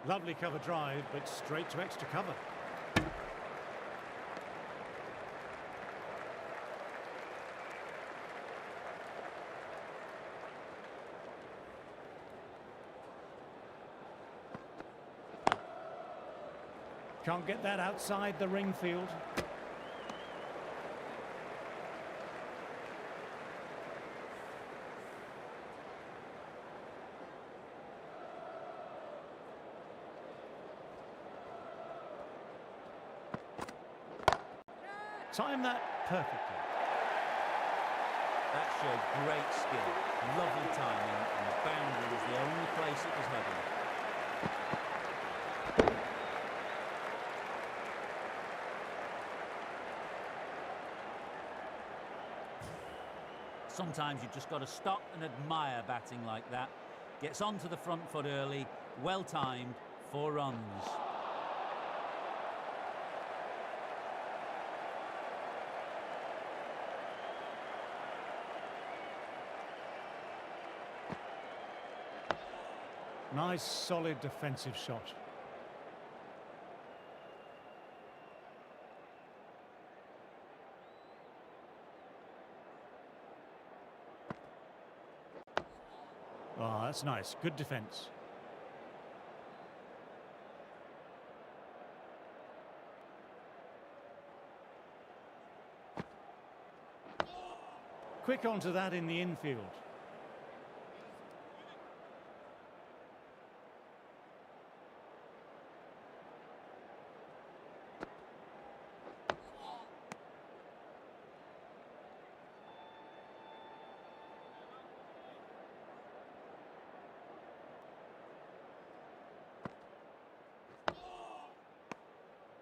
Lovely cover drive, but straight to extra cover. Can't get that outside the ring field. Time that perfectly. That showed great skill, lovely timing, and the boundary was the only place it was heading. Sometimes you've just got to stop and admire batting like that. Gets onto the front foot early, well timed, 4 runs. Nice, solid defensive shot. Oh, that's nice. Good defence. Quick onto that in the infield.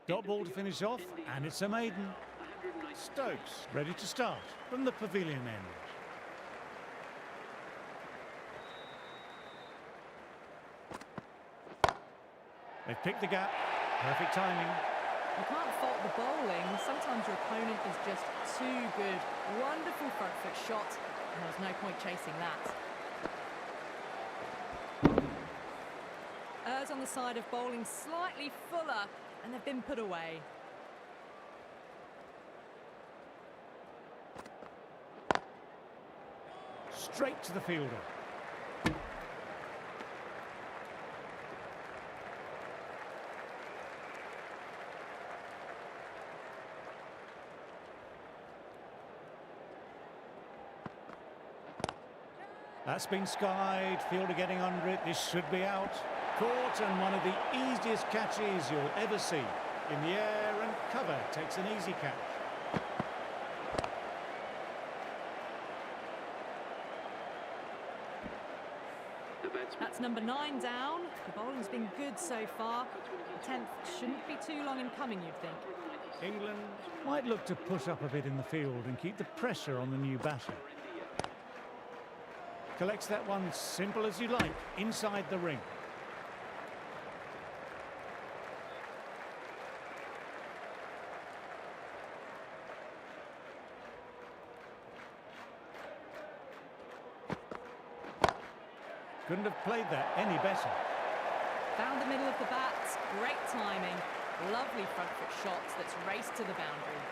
Dot ball to finish off, and it's a maiden. Stokes ready to start from the pavilion end. They've picked the gap. Perfect timing. You can't fault the bowling. Sometimes your opponent is just too good. Wonderful front foot shot, and there's no point chasing that. Errs on the side of bowling slightly fuller, and they've been put away. Straight to the fielder. That's been skied. Fielder getting under it. This should be out. Caught, and one of the easiest catches you'll ever see. In the air and cover. Takes an easy catch. That's number 9 down. The bowling's been good so far. The 10th shouldn't be too long in coming, you'd think. England might look to push up a bit in the field and keep the pressure on the new batter. Collects that one simple as you like, inside the ring. Couldn't have played that any better. Found the middle of the bat, great timing. Lovely front foot shots that's raced to the boundary.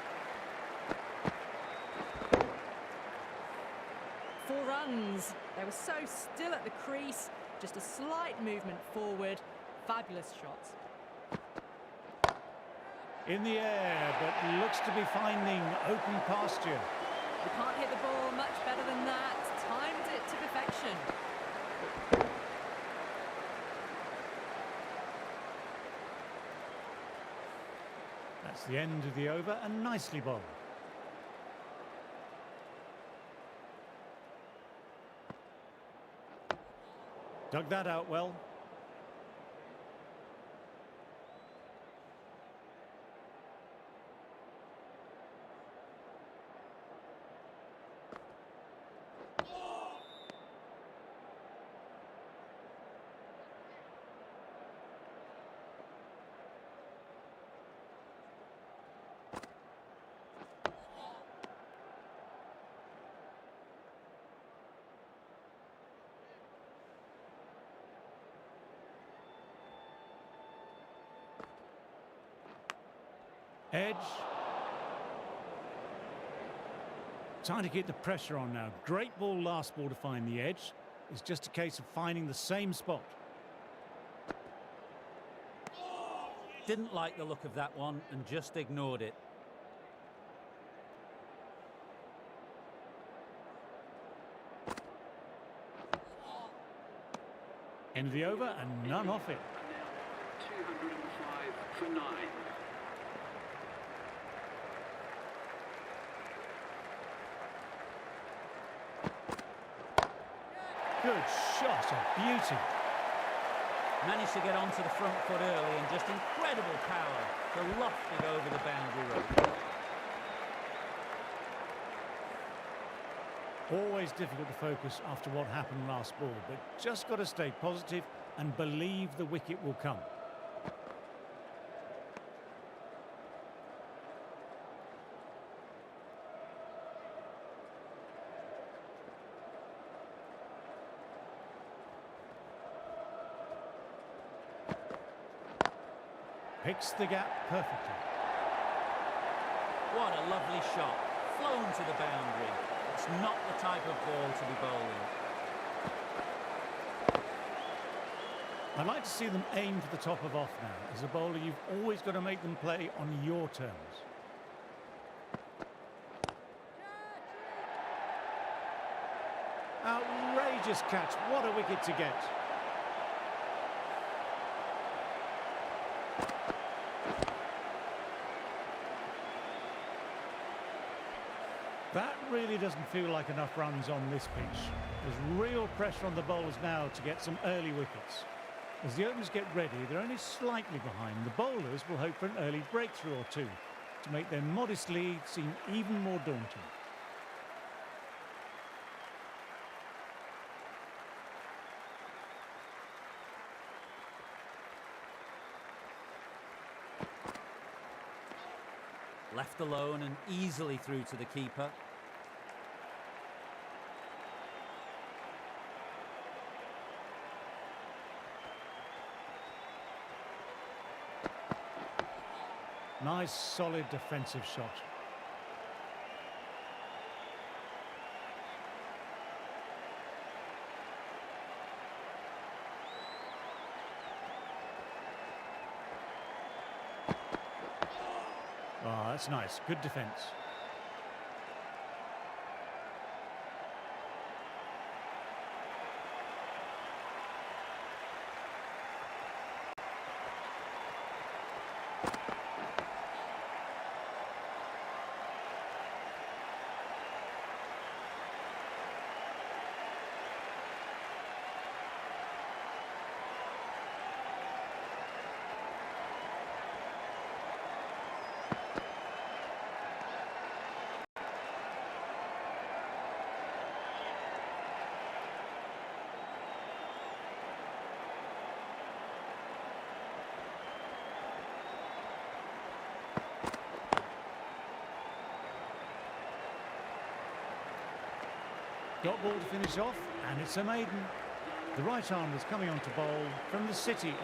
4 runs. They were so still at the crease, just a slight movement forward. Fabulous shots. In the air, but looks to be finding open pasture. You can't hit the ball much better than that. Timed it to perfection. That's the end of the over, and nicely bowled. Dug that out well. Edge. Trying to keep the pressure on now. Great ball, last ball to find the edge. It's just a case of finding the same spot. Didn't like the look of that one and just ignored it. End of the over and none off it. And now 205 for 9. Good shot, a beauty. Managed to get onto the front foot early and just incredible power to loft it over the boundary rope. Always difficult to focus after what happened last ball, but just got to stay positive and believe the wicket will come. Picks the gap perfectly. What a lovely shot. Flown to the boundary. It's not the type of ball to be bowling. I'd like to see them aim for the top of off now. As a bowler, you've always got to make them play on your terms. Outrageous catch. What a wicket to get. That really doesn't feel like enough runs on this pitch. There's real pressure on the bowlers now to get some early wickets. As the openers get ready, they're only slightly behind. The bowlers will hope for an early breakthrough or two to make their modest lead seem even more daunting. Left alone and easily through to the keeper. Nice, solid defensive shot. Oh, that's nice. Good defence. Got ball to finish off, and it's a maiden. The right arm was coming on to bowl from the City end.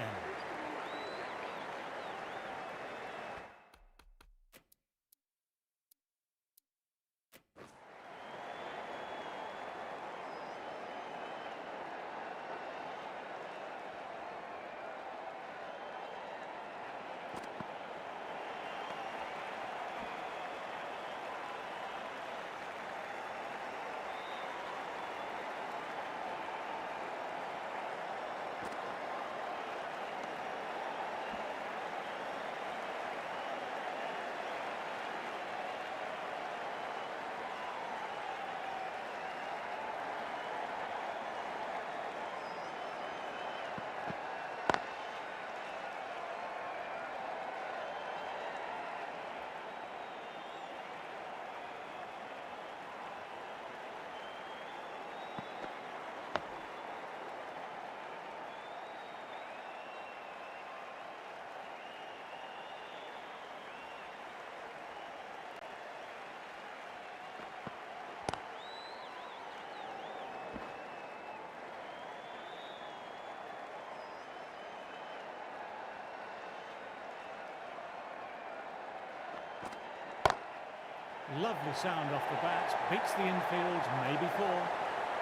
Lovely sound off the bat, beats the infield, maybe 4.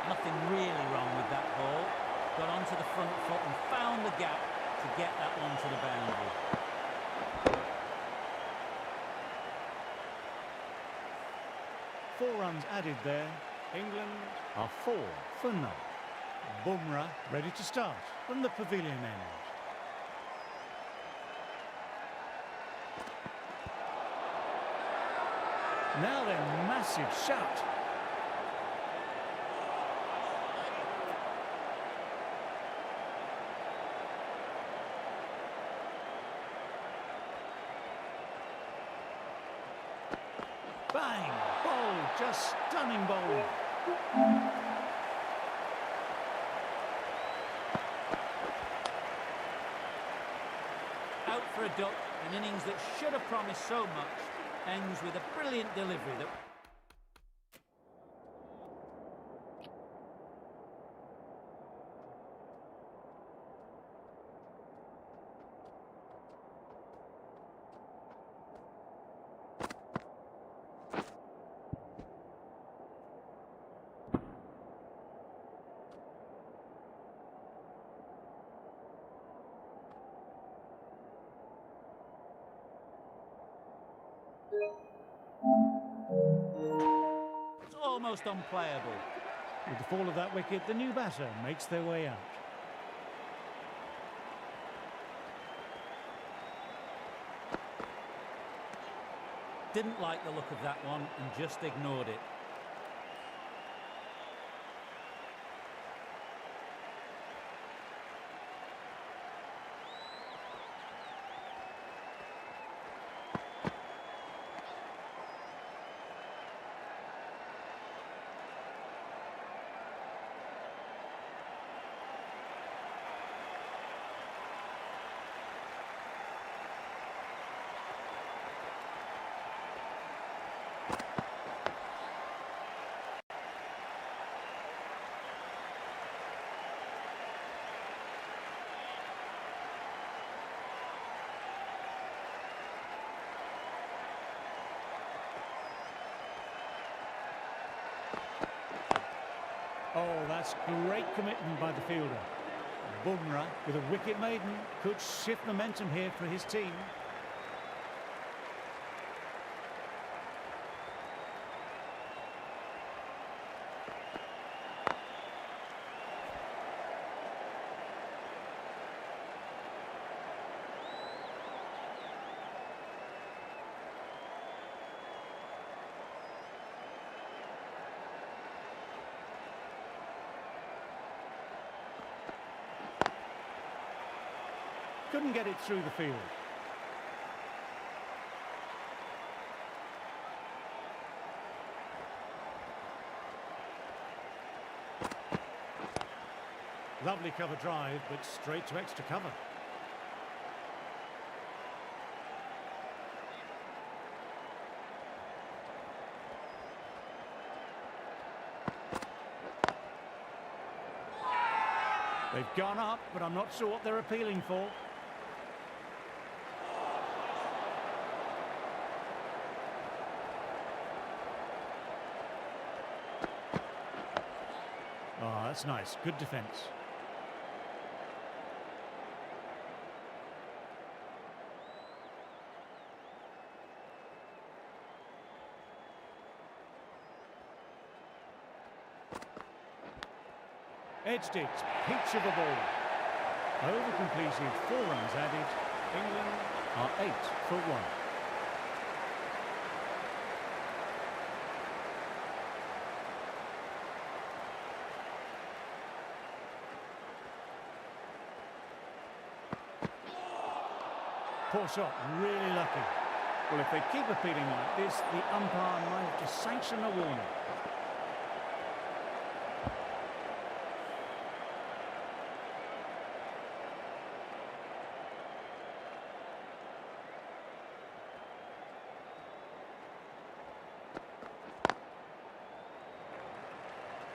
Nothing really wrong with that ball. Got onto the front foot and found the gap to get that one to the boundary. runs added there. England are 4 for none. Bumrah ready to start from the pavilion end. Now then, massive shot. Bang! Bowl, just stunning bowling. Out for a duck, an innings that should have promised so much, ends with a brilliant delivery that... It's almost unplayable. With the fall of that wicket, the new batter makes their way out. Didn't like the look of that one and just ignored it. Oh, that's great commitment by the fielder. Bumrah, with a wicket maiden, could shift momentum here for his team. Couldn't get it through the field. Lovely cover drive, but straight to extra cover. They've gone up, but I'm not sure what they're appealing for. Oh, that's nice. Good defence. Edged it. Peach of a ball. Over completed. 4 runs added. England are 8 for 1. Poor shot, really lucky. Well, if they keep appealing like this, the umpire might have to sanction a warning.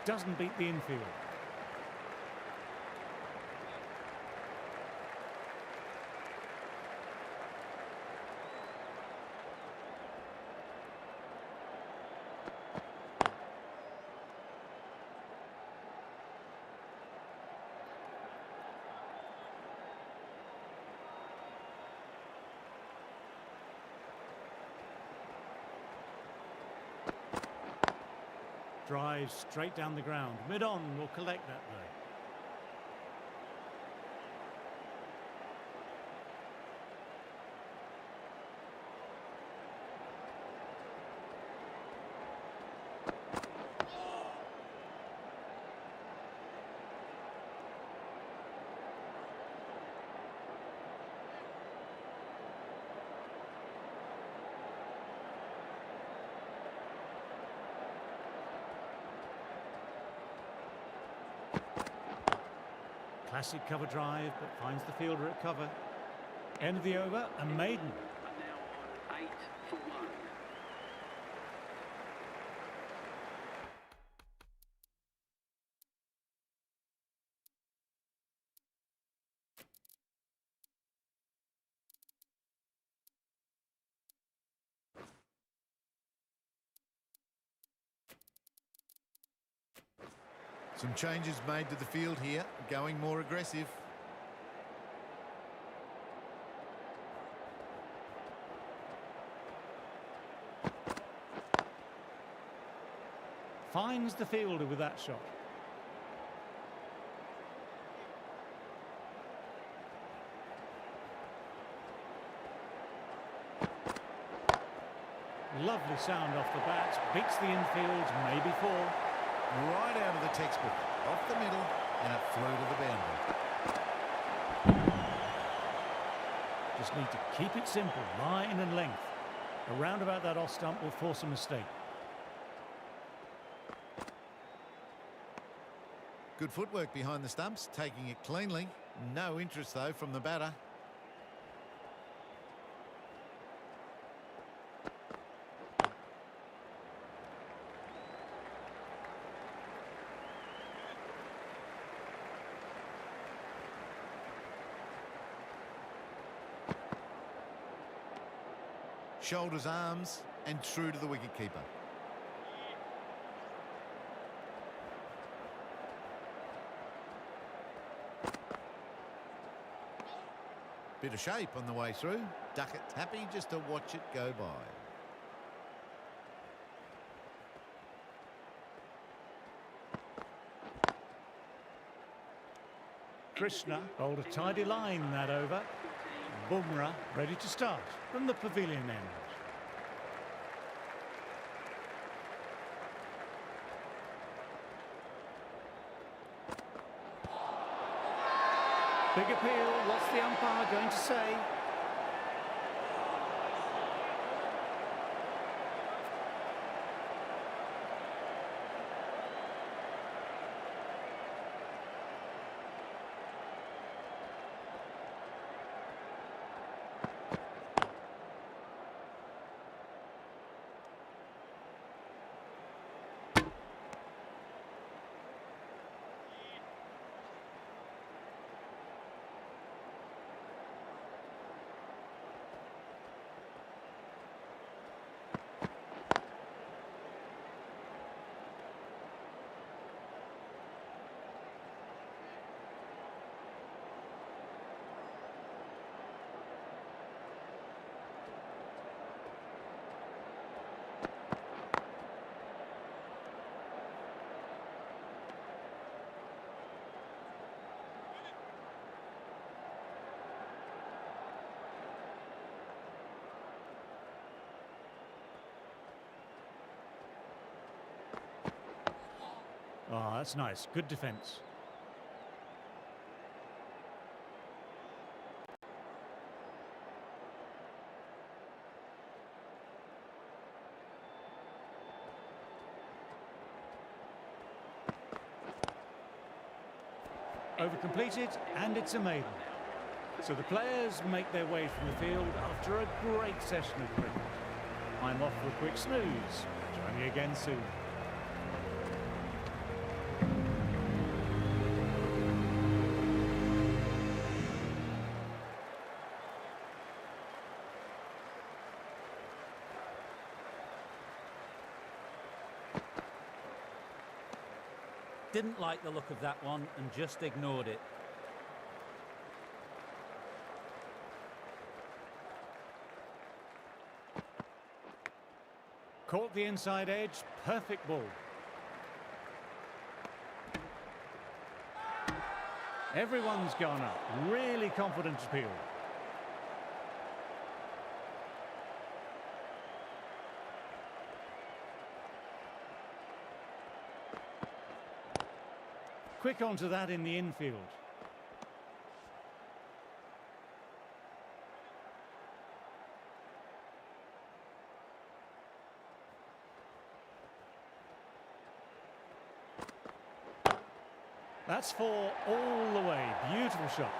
Doesn't beat the infield. Drives straight down the ground. Mid-on will collect that though. Classic cover drive, but finds the fielder at cover. End of the over, a maiden. Are now on 8 for 1. Some changes made to the field here, going more aggressive. Finds the fielder with that shot. Lovely sound off the bat, beats the infield, maybe 4. Right out of the textbook, off the middle, and it flew to the boundary. Just need to keep it simple, line and length. Around about that off stump will force a mistake. Good footwork behind the stumps, taking it cleanly. No interest, though, from the batter. Shoulders, arms, and true to the wicketkeeper. Bit of shape on the way through. Duckett's happy just to watch it go by. Krishna bowled a tidy line that over. Bumrah ready to start from the pavilion end. Big appeal, what's the umpire going to say? Oh, that's nice. Good defence. Over completed, and it's a maiden. So the players make their way from the field after a great session of cricket. I'm off for a quick snooze. Join me again soon. Didn't like the look of that one and just ignored it. Caught the inside edge, perfect ball. Everyone's gone up. Really confident appeal. Quick onto that in the infield. That's four all the way. Beautiful shot.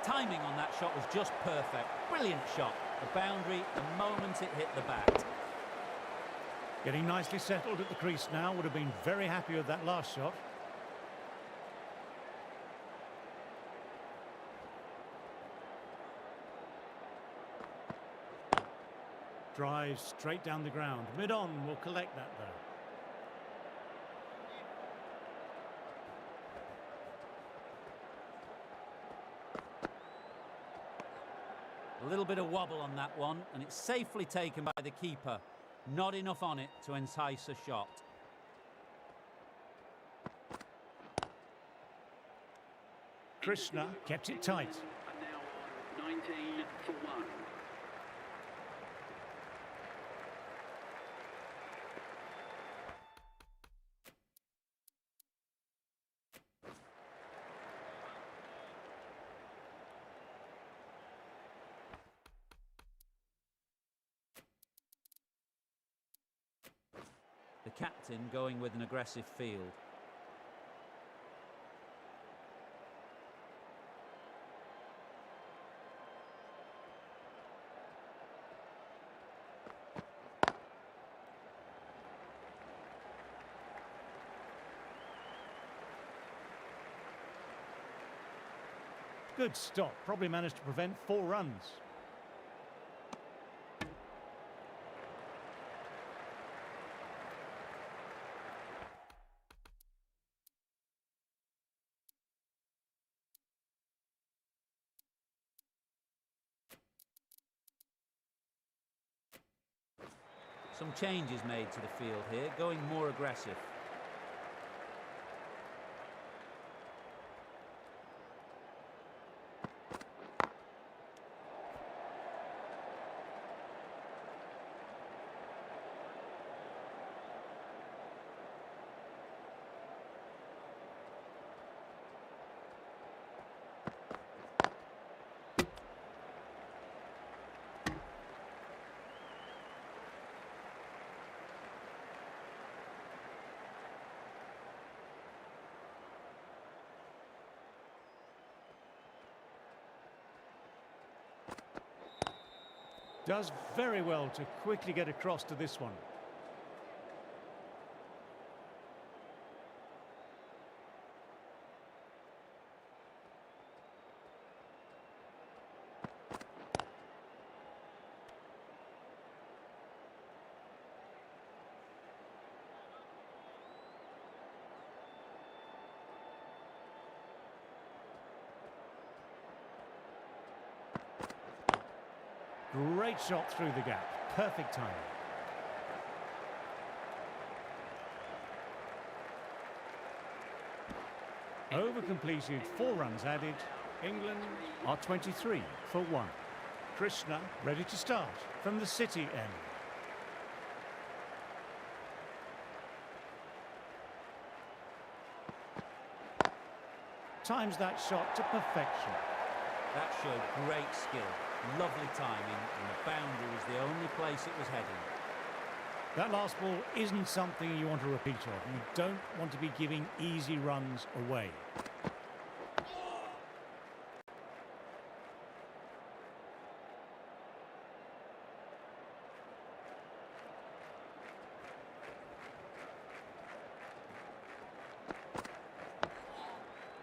Timing on that shot was just perfect. Brilliant shot. The boundary the moment it hit the bat. Getting nicely settled at the crease now. Would have been very happy with that last shot. Drives straight down the ground. Mid-on will collect that though. A little bit of wobble on that one, and it's safely taken by the keeper. Not enough on it to entice a shot. Krishna kept it tight. And now on 19 for 1. The captain going with an aggressive field. Good stop. Probably managed to prevent 4 runs. Some changes made to the field here, going more aggressive. Does very well to quickly get across to this one. Great shot through the gap. Perfect timing. Over completed, 4 runs added. England are 23 for 1. Krishna ready to start from the City end. Times that shot to perfection. That showed great skill. Lovely timing, and the boundary was the only place it was heading. That last ball isn't something you want to repeat of. You don't want to be giving easy runs away.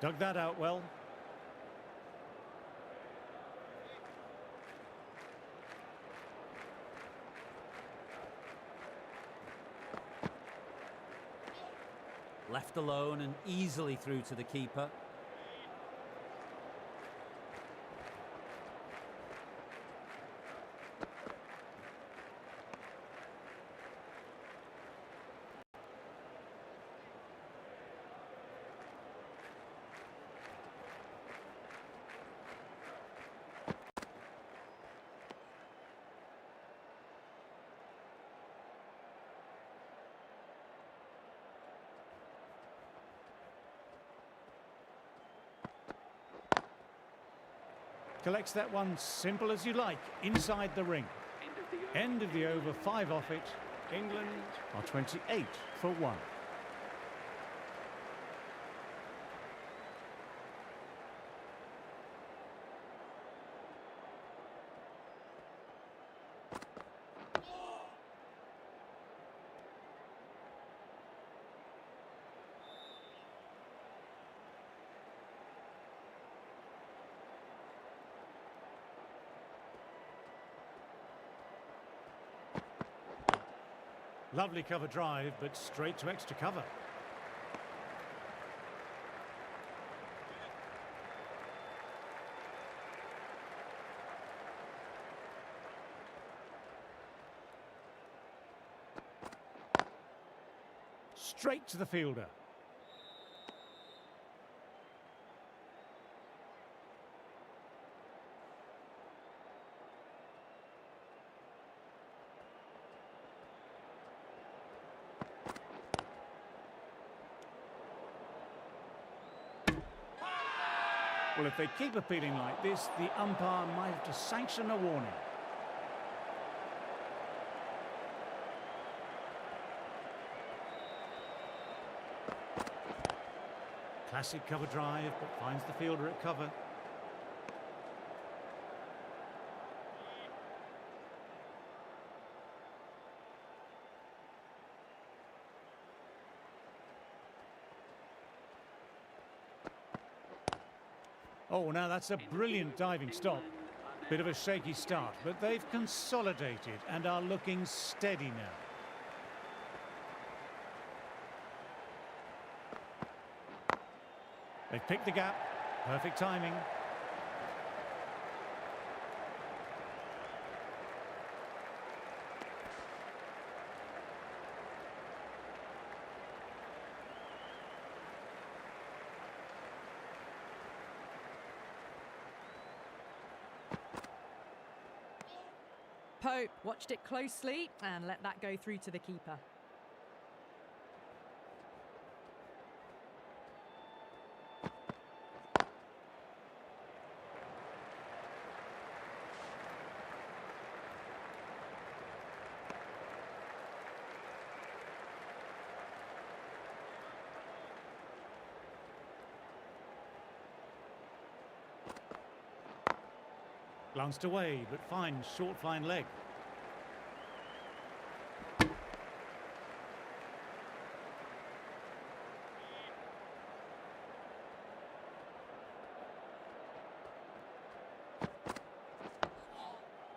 Dug that out well. Left alone and easily through to the keeper. Collects that one simple as you like, inside the ring. End of the over, 5 off it. England are 28 for 1. Lovely cover drive, but straight to extra cover. Straight to the fielder. Well, if they keep appealing like this, the umpire might have to sanction a warning. Classic cover drive, but finds the fielder at cover. Oh, now that's a brilliant diving stop. Bit of a shaky start, but they've consolidated and are looking steady now. They've picked the gap. Perfect timing. Pope watched it closely and let that go through to the keeper. Glanced away, but finds short fine leg.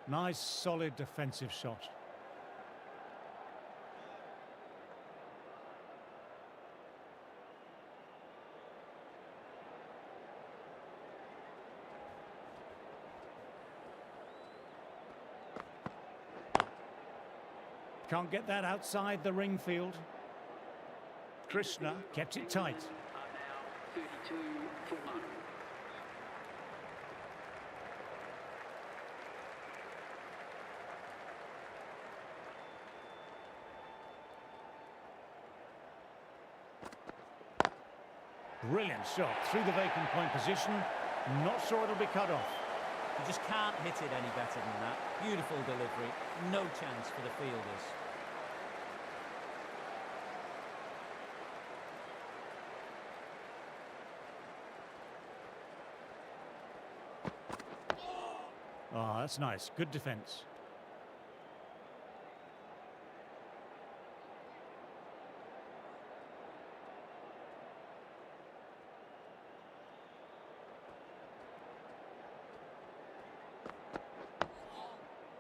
Nice, solid defensive shot. Can't get that outside the ring field. Krishna kept it tight. Are now 32 for 1. Brilliant shot through the vacant point position. Not sure it'll be cut off. You just can't hit it any better than that. Beautiful delivery. No chance for the fielders. Ah, that's nice. Good defence.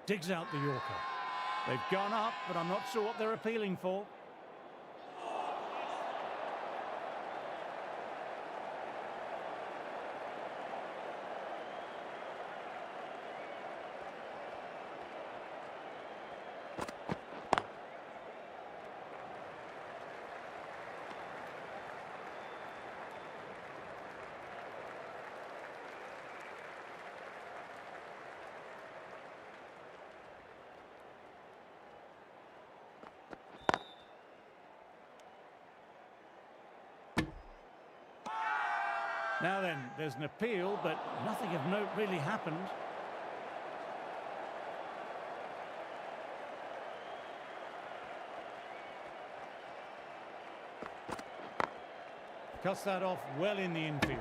Digs out the Yorker. They've gone up, but I'm not sure what they're appealing for. Now then, there's an appeal, but nothing of note really happened. Cuts that off well in the infield.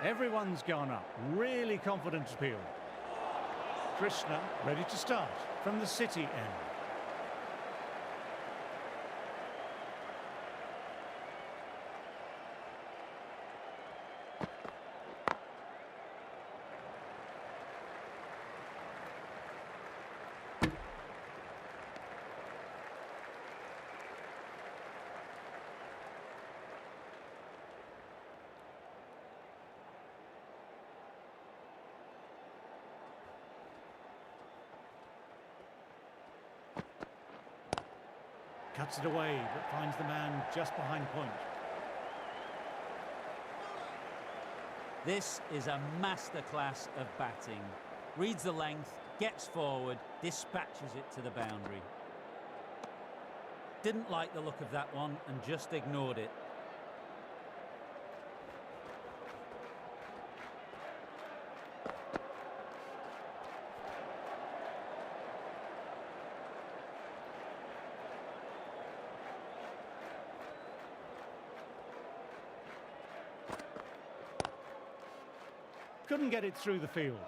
Everyone's gone up. Really confident appeal. Krishna ready to start from the City end. Cuts it away, but finds the man just behind point. This is a masterclass of batting. Reads the length, gets forward, dispatches it to the boundary. Didn't like the look of that one and just ignored it. Couldn't get it through the field.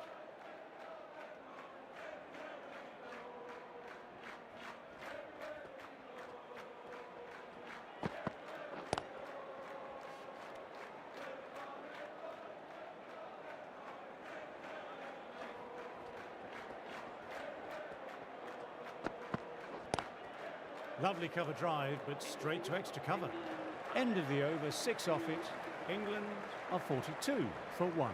Lovely cover drive, but straight to extra cover. End of the over, 6 off it. England are 42 for 1.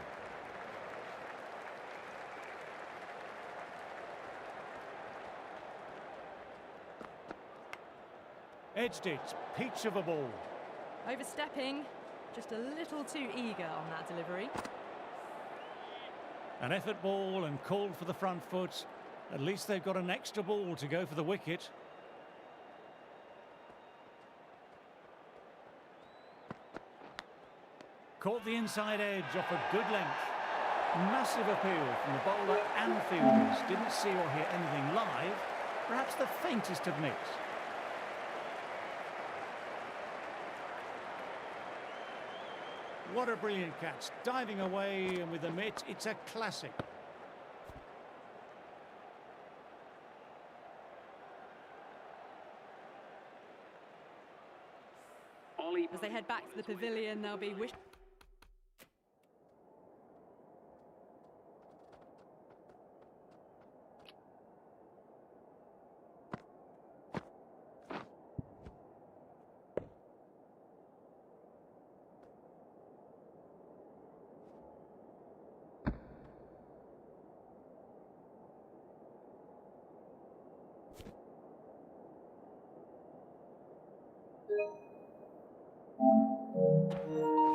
Edged it, peach of a ball. Overstepping, just a little too eager on that delivery. An effort ball and called for the front foot. At least they've got an extra ball to go for the wicket. Caught the inside edge off a good length. Massive appeal from the bowler and fielders. Didn't see or hear anything live. Perhaps the faintest of nicks. What a brilliant catch, diving away, and with the mitt, it's a classic. As they head back to the pavilion, they'll be wishing.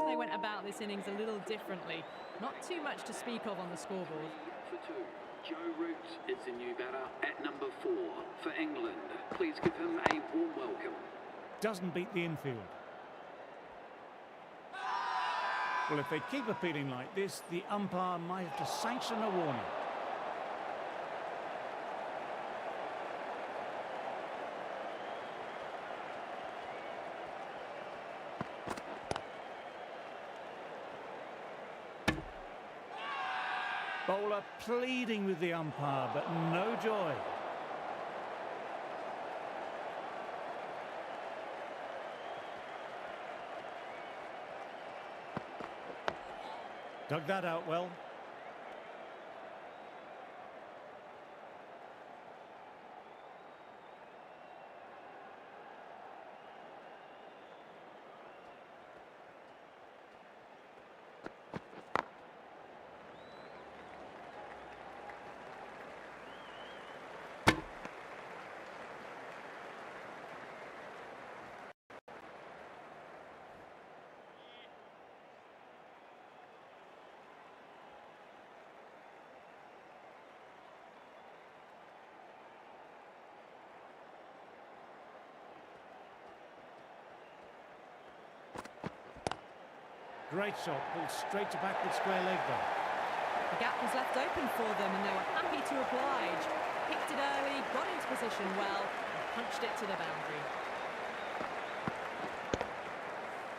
They went about this innings a little differently. Not too much to speak of on the scoreboard. For 2, Joe Root is the new batter at number 4 for England. Please give him a warm welcome. Doesn't beat the infield. Well, if they keep appealing like this, the umpire might have to sanction a warning. Bowler pleading with the umpire, but no joy. Dug that out well. Great shot, pulled straight to backward square leg though. The gap was left open for them and they were happy to oblige. Picked it early, got into position well, and punched it to the boundary.